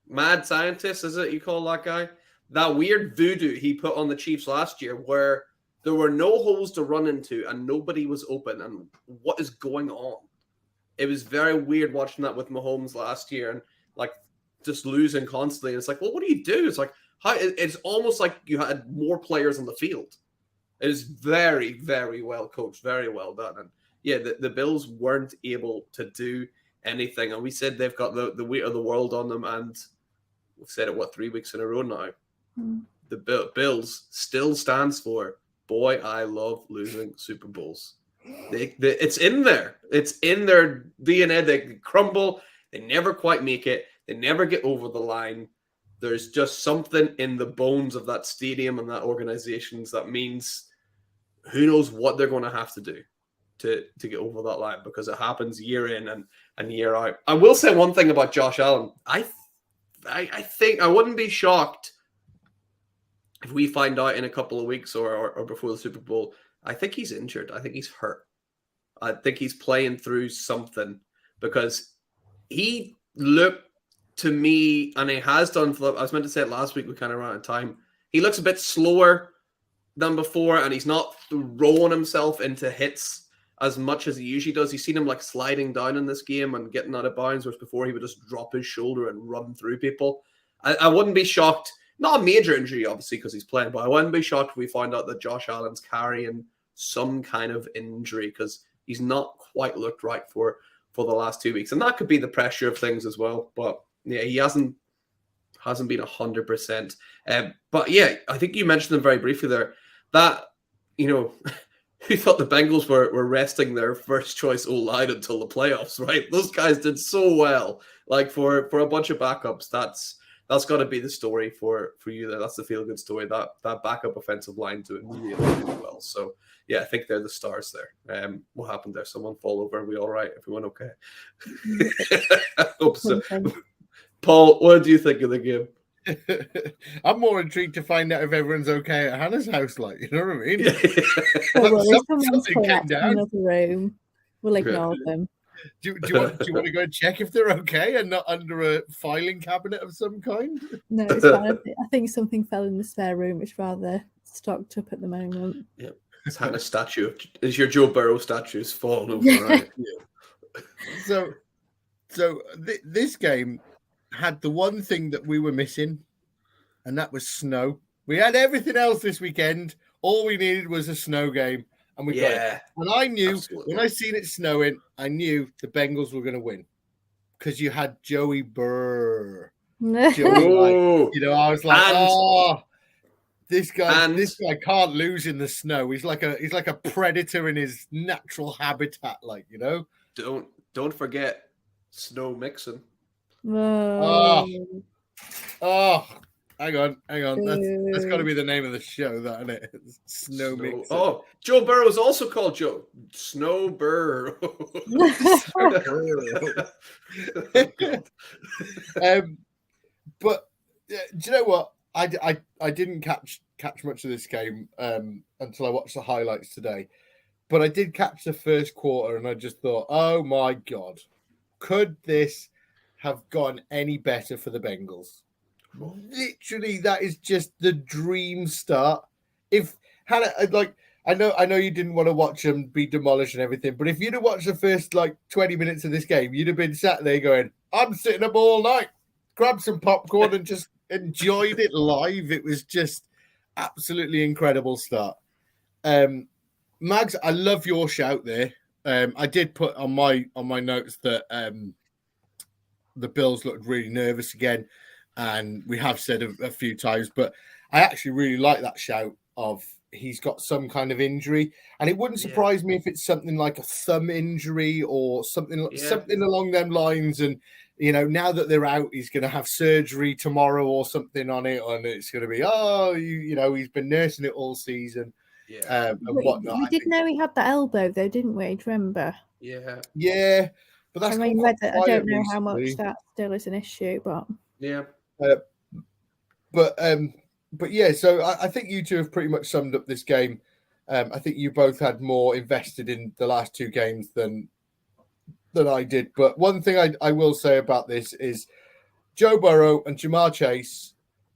[SPEAKER 3] mad scientist, is it you call that guy? That weird voodoo he put on the Chiefs last year, where there were no holes to run into and nobody was open. And what is going on? It was very weird watching that with Mahomes last year and like just losing constantly. And it's like, well, what do you do? It's like it's almost like you had more players on the field. It is very, very well coached, very well done. And yeah, the Bills weren't able to do anything. And we said they've got the weight of the world on them. And we've said it, 3 weeks in a row now. The Bills still stands for, boy, I love losing Super Bowls. It's in there. It's in their DNA. They crumble. They never quite make it. They never get over the line. There's just something in the bones of that stadium and that organization that means who knows what they're going to have to do to get over that line, because it happens year in and year out. I will say one thing about Josh Allen. I think I wouldn't be shocked if we find out in a couple of weeks or before the Super Bowl. I think he's injured. I think he's hurt. I think he's playing through something, because he looked to me, and he has done, I was meant to say it last week, we kind of ran out of time. He looks a bit slower than before, and he's not throwing himself into hits as much as he usually does. You've seen him like sliding down in this game and getting out of bounds, whereas before he would just drop his shoulder and run through people. I wouldn't be shocked, not a major injury, obviously, because he's playing, but I wouldn't be shocked if we find out that Josh Allen's carrying some kind of injury, because he's not quite looked right for the last 2 weeks. And that could be the pressure of things as well. But yeah, he hasn't been 100%. But yeah, I think you mentioned them very briefly there. That, who thought the Bengals were resting their first choice O-line until the playoffs, right? Those guys did so well. Like for a bunch of backups, that's got to be the story for you there. That's the feel-good story. That backup offensive line doing really, really well. So yeah, I think they're the stars there. What happened there? Someone fall over? Are we all right? Everyone okay? I hope so. Paul, what do you think of the game?
[SPEAKER 4] I'm more intrigued to find out if everyone's okay at Hannah's house, like, you know what I mean?
[SPEAKER 1] Someone's collapsed in another room. We'll ignore them.
[SPEAKER 4] Do you want to go and check if they're okay and not under a filing cabinet of some kind?
[SPEAKER 1] No, it's fine. I think something fell in the spare room. It's rather stocked up at the moment.
[SPEAKER 3] Yeah, it's Hannah's statue. Is your Joe Burrow statue's fallen over, right?
[SPEAKER 4] Yeah. So this game had the one thing that we were missing, and that was snow. We had everything else this weekend. All we needed was a snow game, and we got it. And I knew when I seen it snowing, I knew the Bengals were going to win, because you had Joey Burr. I was like, this guy can't lose in the snow. He's like a predator in his natural habitat, like,
[SPEAKER 3] Don't forget Snow Mixon.
[SPEAKER 1] Oh,
[SPEAKER 4] hang on. That's got to be the name of the show, that, isn't it? Snow Mixon.
[SPEAKER 3] Oh, Joe Burrow is also called Joe. Snow Burrow.
[SPEAKER 4] But do you know what? I didn't catch much of this game until I watched the highlights today. But I did catch the first quarter, and I just thought, oh my God, could this have gone any better for the Bengals? Literally, that is just the dream start. If Hannah, I know you didn't want to watch them be demolished and everything, but if you'd have watched the first 20 minutes of this game, you'd have been sat there going, I'm sitting up all night, grab some popcorn and just enjoyed it live. It was just absolutely incredible start. Mags, I love your shout there. I did put on my notes that the Bills looked really nervous again, and we have said a few times, but I actually really like that shout of he's got some kind of injury, and it wouldn't surprise me if it's something like a thumb injury or something along them lines. And now that they're out, he's going to have surgery tomorrow or something on it, and it's going to be he's been nursing it all season. And whatnot.
[SPEAKER 1] We did know he had that elbow, though, didn't we? Do you remember?
[SPEAKER 4] Yeah. But that's
[SPEAKER 1] I don't know how much that still is an issue, but
[SPEAKER 4] but yeah. So I think you two have pretty much summed up this game. I think you both had more invested in the last two games than I did. But one thing I will say about this is Joe Burrow and Jamar Chase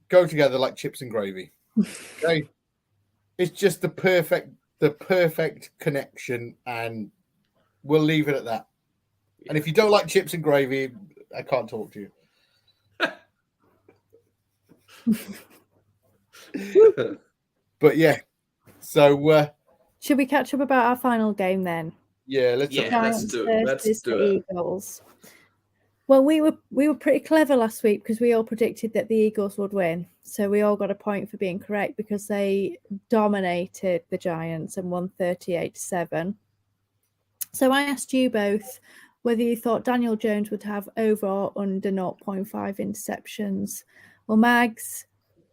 [SPEAKER 4] go together like chips and gravy. Okay. It's just the perfect connection, and we'll leave it at that. Yeah. And if you don't like chips and gravy, I can't talk to you. But yeah, So
[SPEAKER 1] Should we catch up about our final game then?
[SPEAKER 4] let's
[SPEAKER 1] Giants
[SPEAKER 3] do it. Let's
[SPEAKER 1] versus
[SPEAKER 3] do
[SPEAKER 1] the
[SPEAKER 3] it.
[SPEAKER 1] Eagles. Well, we were pretty clever last week because we all predicted that the Eagles would win. So we all got a point for being correct because they dominated the Giants and won 38-7. So I asked you both whether you thought Daniel Jones would have over or under 0.5 interceptions. Well, Mags,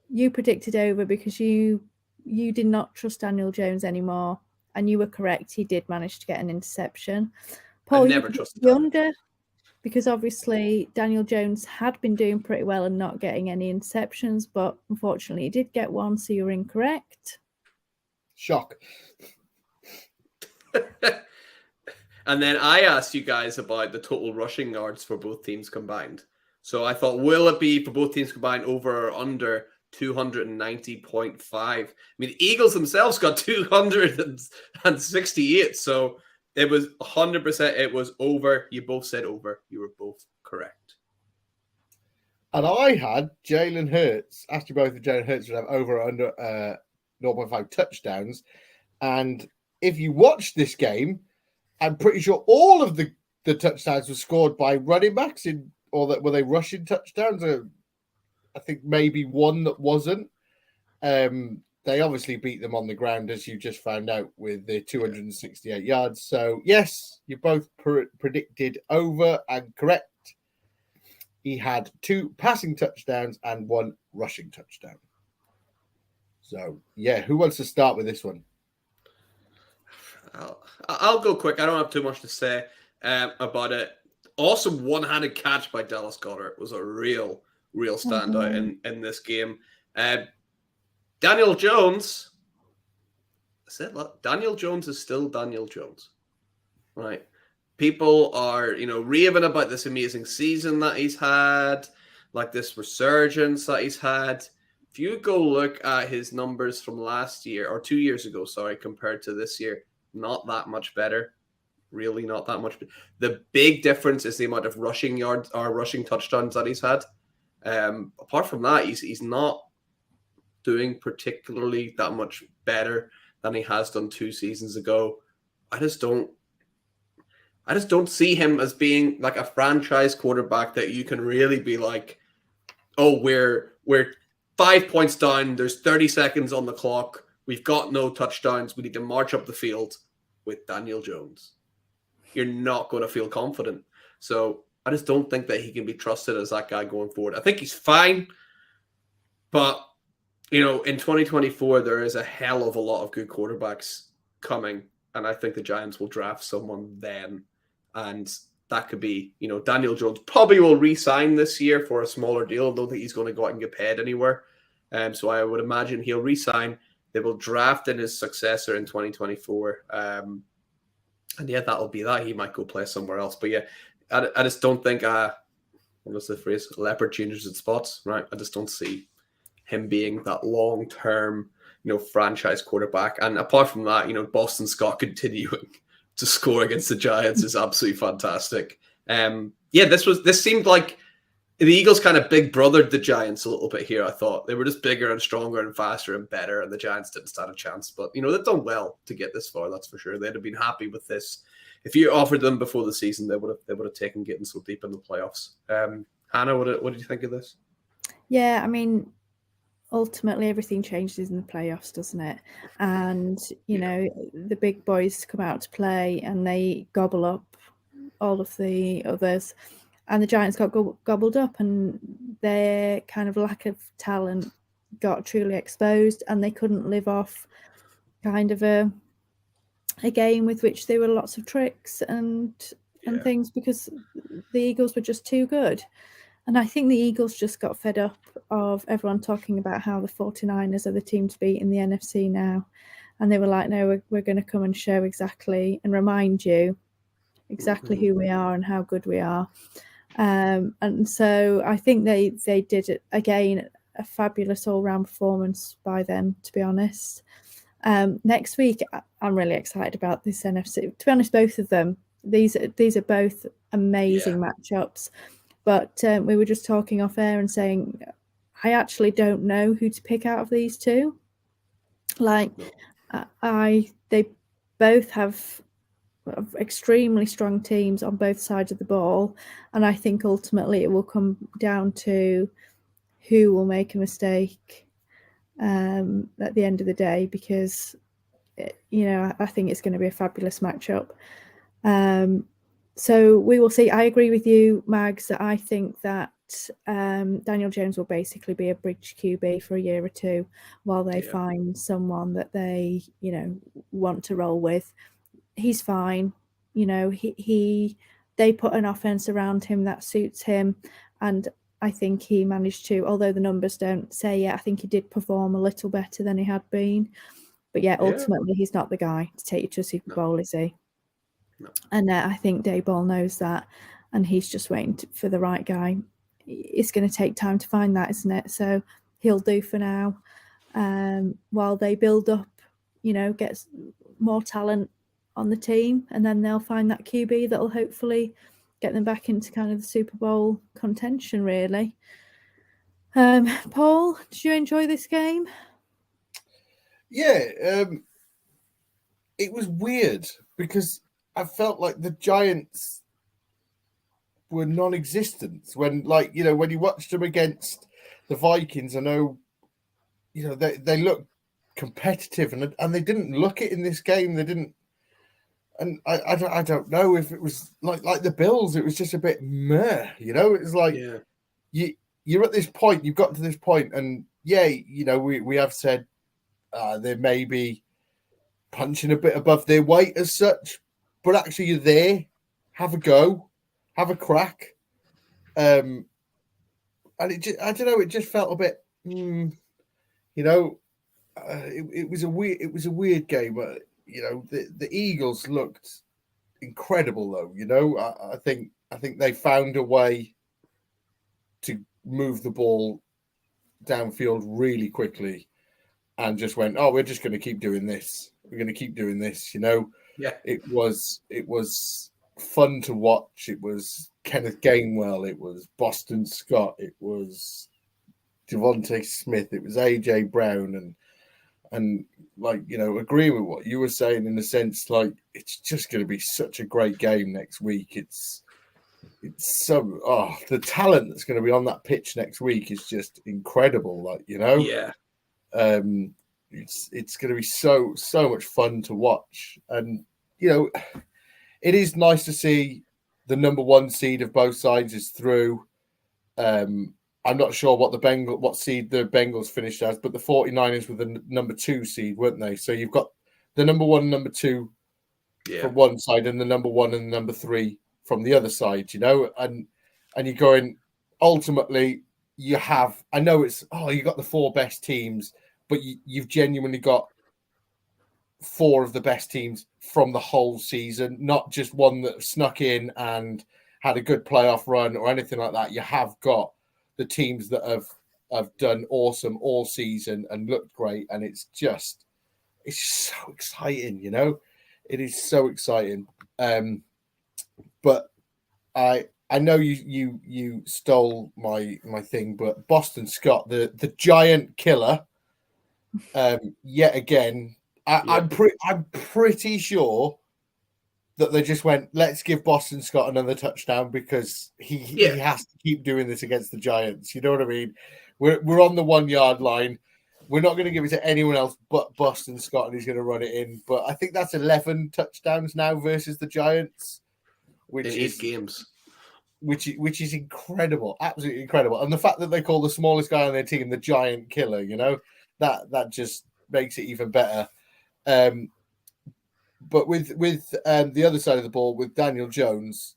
[SPEAKER 1] you predicted over because you did not trust Daniel Jones anymore, and you were correct. He did manage to get an interception. Paul,
[SPEAKER 3] I never
[SPEAKER 1] you
[SPEAKER 3] trusted
[SPEAKER 1] the
[SPEAKER 3] Daniel.
[SPEAKER 1] under because obviously Daniel Jones had been doing pretty well and not getting any interceptions, but unfortunately he did get one, so you're incorrect.
[SPEAKER 4] shock.
[SPEAKER 3] And then I asked you guys about the total rushing yards for both teams combined. So I thought, will it be for both teams combined over or under 290.5? I mean, the Eagles themselves got 268. So it was 100%. It was over. You both said over. You were both correct.
[SPEAKER 4] And I had Jalen Hurts. Asked you both if Jalen Hurts would have over or under 0.5 touchdowns. And if you watch this game, I'm pretty sure all of the touchdowns were scored by running backs were they rushing touchdowns? I think maybe one that wasn't. They obviously beat them on the ground, as you just found out, with the 268 yards. So, yes, you both predicted over and correct. He had 2 passing touchdowns and 1 rushing touchdown. So, who wants to start with this one?
[SPEAKER 3] I'll go quick. I don't have too much to say about it. Awesome one-handed catch by Dallas Goedert was a real standout in this game. Daniel Jones. Daniel Jones is still Daniel Jones, right? People are, raving about this amazing season that he's had, like this resurgence that he's had. If you go look at his numbers from last year or 2 years ago, compared to this year, not that much better. Really not that much. The big difference is the amount of rushing yards or rushing touchdowns that he's had. Apart from that, he's not doing particularly that much better than he has done 2 seasons ago. I just don't see him as being like a franchise quarterback that you can really be like, oh, we're 5 points down. There's 30 seconds on the clock. We've got no touchdowns. We need to march up the field with Daniel Jones. You're not going to feel confident. So I just don't think that he can be trusted as that guy going forward. I think he's fine. But, in 2024, there is a hell of a lot of good quarterbacks coming. And I think the Giants will draft someone then. And that could be, Daniel Jones probably will re-sign this year for a smaller deal. I don't think he's going to go out and get paid anywhere. So I would imagine he'll re-sign. They will draft in his successor in 2024. And that'll be that. He might go play somewhere else. But I just don't think, what was the phrase? Leopard changes its spots, right? I just don't see him being that long-term, franchise quarterback. And apart from that, Boston Scott continuing to score against the Giants is absolutely fantastic. This seemed like the Eagles kind of big brothered the Giants a little bit here, I thought. They were just bigger and stronger and faster and better, and the Giants didn't stand a chance. But, they've done well to get this far, that's for sure. They'd have been happy with this. If you offered them before the season, they would have taken getting so deep in the playoffs. Hannah, what did you think of this?
[SPEAKER 1] Yeah, I mean, ultimately everything changes in the playoffs, doesn't it? And, the big boys come out to play and they gobble up all of the others. And the Giants got gobbled up, and their kind of lack of talent got truly exposed, and they couldn't live off kind of a game with which there were lots of tricks and things, because the Eagles were just too good. And I think the Eagles just got fed up of everyone talking about how the 49ers are the team to beat in the NFC now. And they were like, no, we're going to come and show exactly and remind you exactly who we are and how good we are. And so I think they did it again, a fabulous all-round performance by them, to be honest. Next week, I'm really excited about this NFC. To be honest, both of them, these are both amazing matchups. But we were just talking off air and saying, I actually don't know who to pick out of these two. Like, They both have extremely strong teams on both sides of the ball, and I think ultimately it will come down to who will make a mistake at the end of the day, because I think it's going to be a fabulous matchup. So we will see. I agree with you, Mags, that I think that Daniel Jones will basically be a bridge QB for a year or two while they find someone that they want to roll with. He's fine. They put an offense around him that suits him, and I think he managed to, although the numbers don't say yet, I think he did perform a little better than he had been. But ultimately he's not the guy to take you to a Super Bowl, is he?
[SPEAKER 3] No.
[SPEAKER 1] And I think Daboll knows that, and he's just waiting for the right guy. It's going to take time to find that, isn't it? So he'll do for now, while they build up, get more talent on the team, and then they'll find that QB that'll hopefully get them back into kind of the Super Bowl contention, really. Paul, did you enjoy this game?
[SPEAKER 4] Yeah, it was weird because I felt like the Giants were non-existent when you watched them against the Vikings. I know, they looked competitive and they didn't look it in this game. They didn't, and I don't know if it was like the Bills. It was just a bit meh. It's like you're at this point. You've got to this point, and we have said they may be punching a bit above their weight as such, but actually you're there. Have a go, have a crack, and I don't know. It just felt a bit, it was a weird game. The Eagles looked incredible, though. I think they found a way to move the ball downfield really quickly, and just went, "Oh, we're just going to keep doing this. We're going to keep doing this." It was fun to watch. It was Kenneth Gainwell. It was Boston Scott. It was Devontae Smith. It was AJ Brown, and agree with what you were saying in the sense, it's just going to be such a great game next week. It's so the talent that's going to be on that pitch next week is just incredible. It's going to be so much fun to watch, and it is nice to see the number one seed of both sides is through. I'm not sure what seed the Bengals finished as, but the 49ers were the number 2 seed, weren't they? So you've got the number 1 and number 2 from one side, and the number 1 and the number 3 from the other side, and you're going, ultimately you have, I know it's, you got the 4 best teams, but you've genuinely got 4 of the best teams from the whole season, not just one that snuck in and had a good playoff run or anything like that. You have got the teams that have done awesome all season and looked great, and it's so exciting, It is so exciting. But I know you stole my thing, but Boston Scott, the giant killer, yet again. I'm pretty sure that they just went, let's give Boston Scott another touchdown because he has to keep doing this against the Giants. You know what I mean? We're on the 1 yard line. We're not going to give it to anyone else but Boston Scott, and he's going to run it in. But I think that's 11 touchdowns now versus the Giants, which
[SPEAKER 3] in
[SPEAKER 4] is
[SPEAKER 3] 8 games.
[SPEAKER 4] Which is incredible, absolutely incredible. And the fact that they call the smallest guy on their team the giant killer, that just makes it even better. But with the other side of the ball, with Daniel Jones,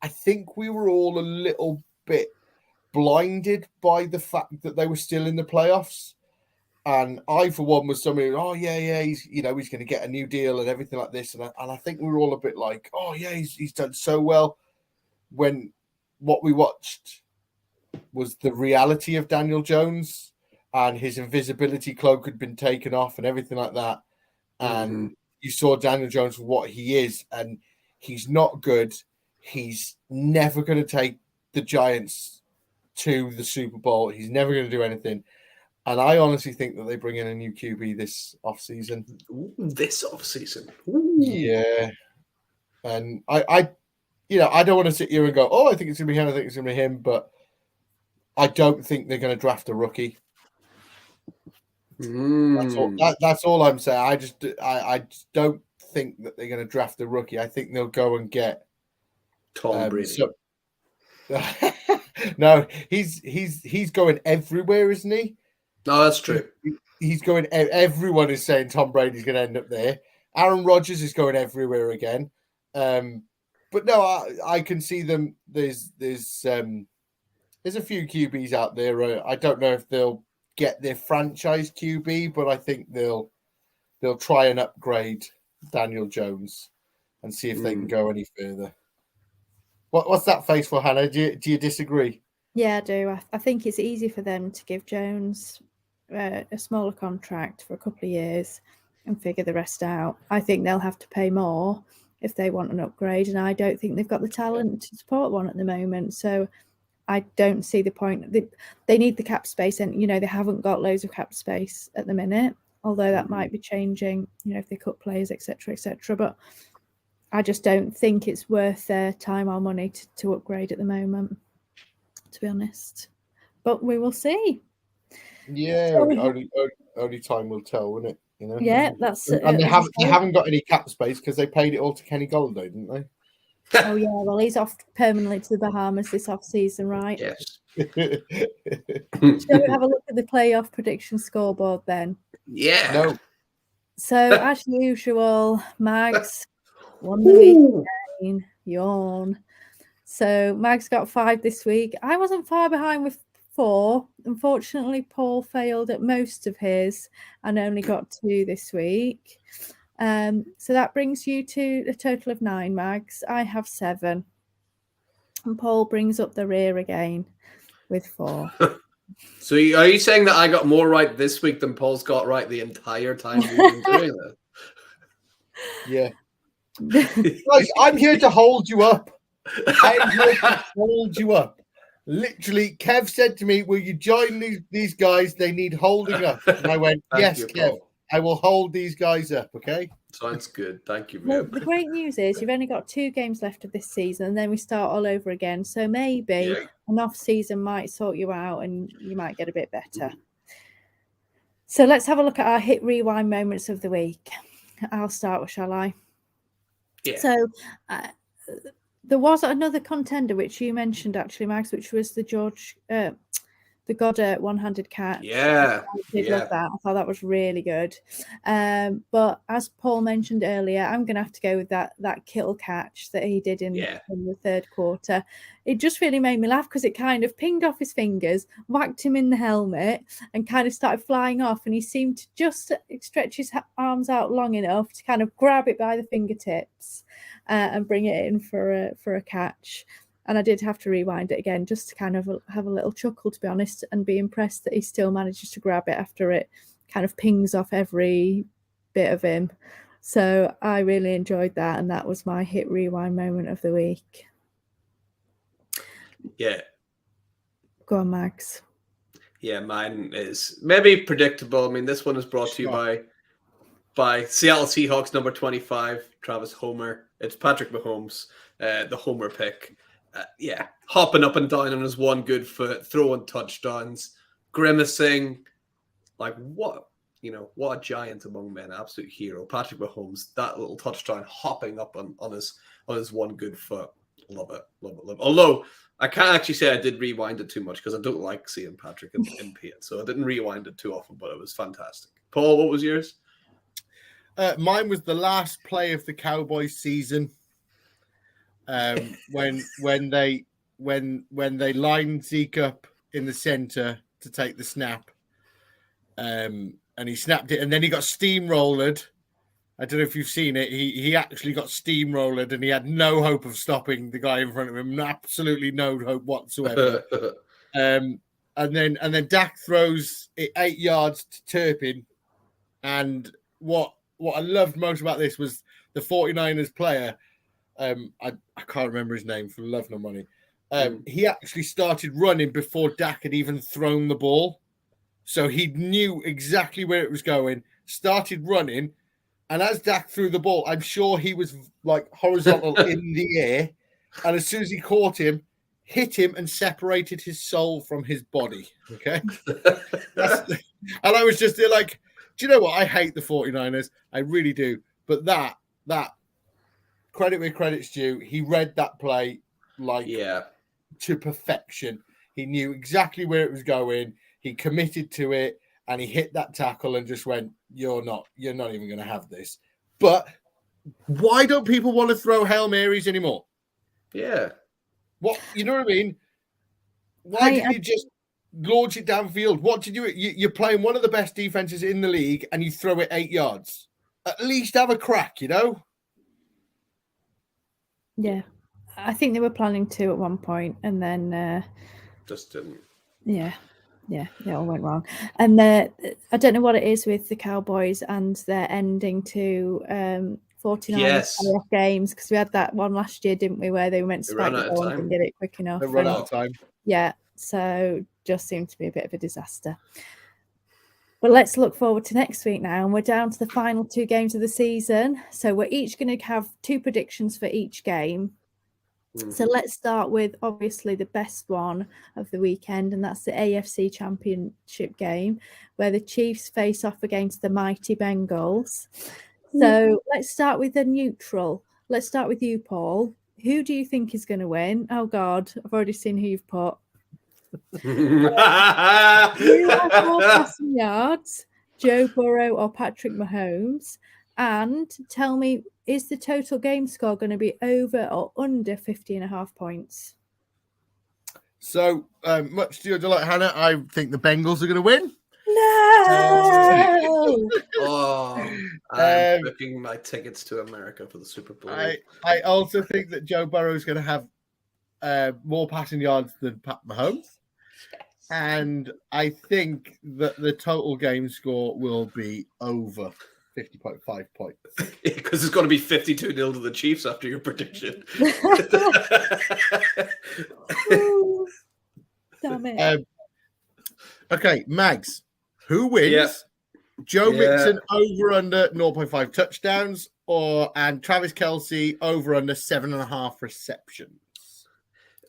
[SPEAKER 4] I think we were all a little bit blinded by the fact that they were still in the playoffs. And I, for one, was somebody, he's going to get a new deal and everything like this. And I think we were all a bit like, he's done so well. When what we watched was the reality of Daniel Jones, and his invisibility cloak had been taken off and everything like that. And you saw Daniel Jones for what he is, and he's not good. He's never going to take the Giants to the Super Bowl. He's never going to do anything. And I honestly think that they bring in a new QB this offseason.
[SPEAKER 3] This offseason.
[SPEAKER 4] Yeah. And I don't want to sit here and go, oh, I think it's going to be him. I think it's going to be him. But I don't think they're going to draft a rookie. That's all I'm saying. I just don't think that they're going to draft a rookie. I think they'll go and get
[SPEAKER 3] Tom Brady.
[SPEAKER 4] No, he's going everywhere, isn't he?
[SPEAKER 3] No, that's true.
[SPEAKER 4] He's going. Everyone is saying Tom Brady's going to end up there. Aaron Rodgers is going everywhere again. But no, I can see them. There's a few QBs out there. I don't know if they'll get their franchise QB, but I think they'll try and upgrade Daniel Jones and see if they can go any further. What's that face for, Hannah? Do you disagree?
[SPEAKER 1] Yeah, I do. I think it's easy for them to give Jones a smaller contract for a couple of years and figure the rest out. I think they'll have to pay more if they want an upgrade, and I don't think they've got the talent to support one at the moment. So I don't see the point. They need the cap space, and they haven't got loads of cap space at the minute. Although that might be changing, if they cut players, etc., etc. But I just don't think it's worth their time or money to upgrade at the moment, to be honest. But we will see.
[SPEAKER 4] Yeah, only time will tell, won't it?
[SPEAKER 1] Yeah, that's
[SPEAKER 4] and they haven't got any cap space because they paid it all to Kenny Golladay, didn't they?
[SPEAKER 1] Oh yeah, well he's off permanently to the Bahamas this off-season, right?
[SPEAKER 3] Yes.
[SPEAKER 1] Shall we have a look at the playoff prediction scoreboard then?
[SPEAKER 3] Yeah.
[SPEAKER 4] No.
[SPEAKER 1] So as usual, Mags won the week again. Yawn. So Mags got 5 this week. I wasn't far behind with 4. Unfortunately, Paul failed at most of his and only got 2 this week. So that brings you to a total of 9, Mags. I have 7. And Paul brings up the rear again with 4.
[SPEAKER 3] So are you saying that I got more right this week than Paul's got right the entire time we've been doing this?
[SPEAKER 4] Yeah. Guys, I'm here to hold you up. I'm here to hold you up. Literally, Kev said to me, will you join these guys? They need holding up. And I went, yes, Kev. Paul. I will hold these guys up, okay?
[SPEAKER 3] Sounds good. Thank you,
[SPEAKER 1] Well,
[SPEAKER 3] man.
[SPEAKER 1] the great news is you've only got 2 games left of this season, and then we start all over again. So maybe an off-season might sort you out and you might get a bit better. So let's have a look at our hit rewind moments of the week. I'll start, shall I?
[SPEAKER 3] Yeah.
[SPEAKER 1] So there was another contender which you mentioned actually, Max, which was the the Goddard one-handed catch.
[SPEAKER 3] Yeah.
[SPEAKER 1] I did love that. I thought that was really good. But as Paul mentioned earlier, I'm going to have to go with that Kittle catch that he did in the third quarter. It just really made me laugh because it kind of pinged off his fingers, whacked him in the helmet, and kind of started flying off. And he seemed to just stretch his arms out long enough to kind of grab it by the fingertips and bring it in for a catch. And I did have to rewind it again just to kind of have a little chuckle, to be honest, and be impressed that he still manages to grab it after it kind of pings off every bit of him. So I really enjoyed that, and that was my hit rewind moment of the week.
[SPEAKER 3] Yeah.
[SPEAKER 1] Go on, Max.
[SPEAKER 3] Yeah, mine is maybe predictable. I mean, this one is brought to you by Seattle Seahawks number 25, Travis Homer. It's Patrick Mahomes, the Homer pick. Hopping up and down on his one good foot, throwing touchdowns, grimacing. Like, what a giant among men, absolute hero. Patrick Mahomes, that little touchdown, hopping up on his one good foot. Love it. Although, I can't actually say I did rewind it too much because I don't like seeing Patrick in pain. So I didn't rewind it too often, but it was fantastic. Paul, what was yours?
[SPEAKER 4] Mine was the last play of the Cowboys season. When they lined Zeke up in the center to take the snap, and he snapped it, and then he got steamrolled. I don't know if you've seen it. He actually got steamrolled, and he had no hope of stopping the guy in front of him. Absolutely no hope whatsoever. And then Dak throws it 8 yards to Turpin, and what I loved most about this was the 49ers player. I can't remember his name for love nor money. He actually started running before Dak had even thrown the ball. So he knew exactly where it was going, started running, and as Dak threw the ball, I'm sure he was like horizontal in the air. And as soon as he caught him, hit him and separated his soul from his body. Okay. And I was just there like, do you know what? I hate the 49ers. I really do. But that credit where credit's due. He read that play to perfection. He knew exactly where it was going. He committed to it and he hit that tackle and just went, you're not even going to have this. But why don't people want to throw Hail Marys anymore?
[SPEAKER 3] Yeah.
[SPEAKER 4] What, you know what I mean? Why didn't you just launch it downfield? What did you're playing one of the best defenses in the league and you throw it 8 yards. At least have a crack, you know?
[SPEAKER 1] Yeah. I think they were planning to at one point and then
[SPEAKER 3] just didn't.
[SPEAKER 1] Yeah, it all went wrong. And I don't know what it is with the Cowboys and their ending to 49 playoff games, because we had that one last year, didn't we, where they went to spike the ball and didn't get it quick enough.
[SPEAKER 4] They run out of time.
[SPEAKER 1] Yeah, so just seemed to be a bit of a disaster. But let's look forward to next week now, and we're down to the final 2 games of the season. So we're each going to have 2 predictions for each game. So let's start with obviously the best one of the weekend, and that's the AFC Championship game where the Chiefs face off against the mighty Bengals. So let's start with the neutral. Let's start with you, Paul. Who do you think is going to win? Oh, God, I've already seen who you've put. Who has more passing yards, Joe Burrow or Patrick Mahomes? And tell me, is the total game score going to be over or under 50.5 points?
[SPEAKER 4] So, much to your delight, Hannah, I think the Bengals are going to win.
[SPEAKER 1] No!
[SPEAKER 3] I'm booking my tickets to America for the Super Bowl.
[SPEAKER 4] I also think that Joe Burrow is going to have more passing yards than Pat Mahomes. And I think that the total game score will be over 50.5 points.
[SPEAKER 3] Because it's going to be 52-0 to the Chiefs after your prediction.
[SPEAKER 1] Damn it.
[SPEAKER 4] Okay, Mags. Who wins? Joe Mixon over under 0.5 touchdowns and Travis Kelce over under 7.5 receptions.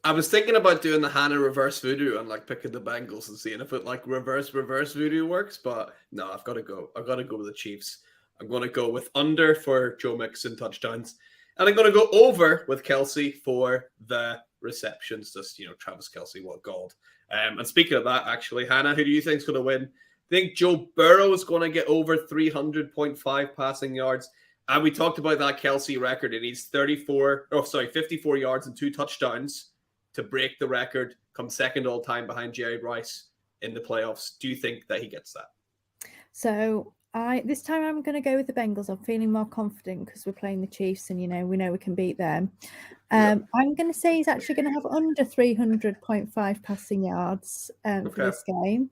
[SPEAKER 3] I was thinking about doing the Hannah reverse voodoo and like picking the Bengals and seeing if it like reverse voodoo works, but no, I've got to go with the Chiefs. I'm going to go with under for Joe Mixon touchdowns, and I'm going to go over with Kelce for the receptions. Just, Travis Kelce, what gold. And speaking of that, actually, Hannah, who do you think is going to win? I think Joe Burrow is going to get over 300.5 passing yards. And we talked about that Kelce record. It needs 54 yards and 2 touchdowns to break the record, come second all time behind Jerry Rice in the playoffs. Do you think that he gets that?
[SPEAKER 1] So this time I'm going to go with the Bengals. I'm feeling more confident because we're playing the Chiefs and, we know we can beat them. I'm going to say he's actually going to have under 300.5 passing yards for this game.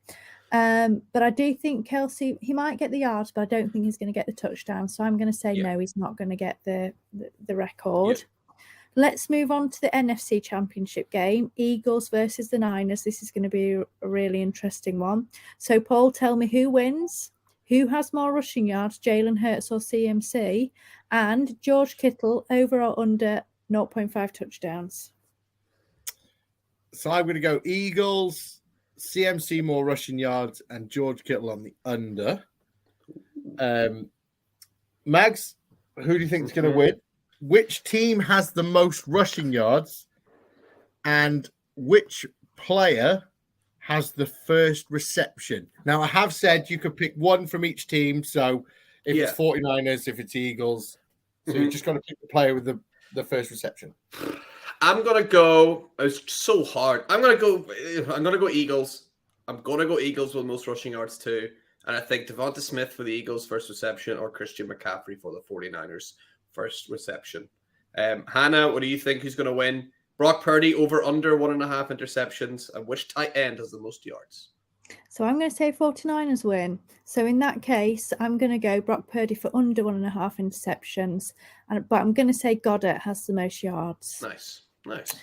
[SPEAKER 1] But I do think Kelce, he might get the yards, but I don't think he's going to get the touchdown. So I'm going to say no, he's not going to get the record. Let's move on to the NFC Championship game, Eagles versus the Niners. This is going to be a really interesting one. So, Paul, tell me who wins, who has more rushing yards, Jalen Hurts or CMC, and George Kittle over or under 0.5 touchdowns.
[SPEAKER 4] So I'm going to go Eagles, CMC more rushing yards, and George Kittle on the under. Mags, who do you think is going to win? Which team has the most rushing yards, and which player has the first reception? Now, I have said you could pick one from each team. So if it's 49ers, if it's Eagles, so you just got to pick the player with the first reception.
[SPEAKER 3] I'm going to go. It's so hard. I'm going to go Eagles. I'm going to go Eagles with most rushing yards too. And I think Devonta Smith for the Eagles first reception or Christian McCaffrey for the 49ers first reception. Hannah, what do you think? Who's going to win? Brock Purdy over under 1.5 interceptions, and which tight end has the most yards?
[SPEAKER 1] So I'm going to say 49ers win. So in that case, I'm going to go Brock Purdy for under 1.5 interceptions, but I'm going to say Goddard has the most yards.
[SPEAKER 3] Nice.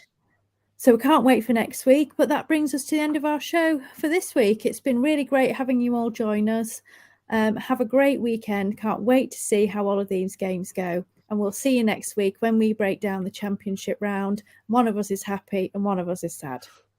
[SPEAKER 1] So we can't wait for next week. But that brings us to the end of our show for this week. It's been really great having you all join us. Have a great weekend. Can't wait to see how all of these games go. And we'll see you next week when we break down the championship round. One of us is happy and one of us is sad.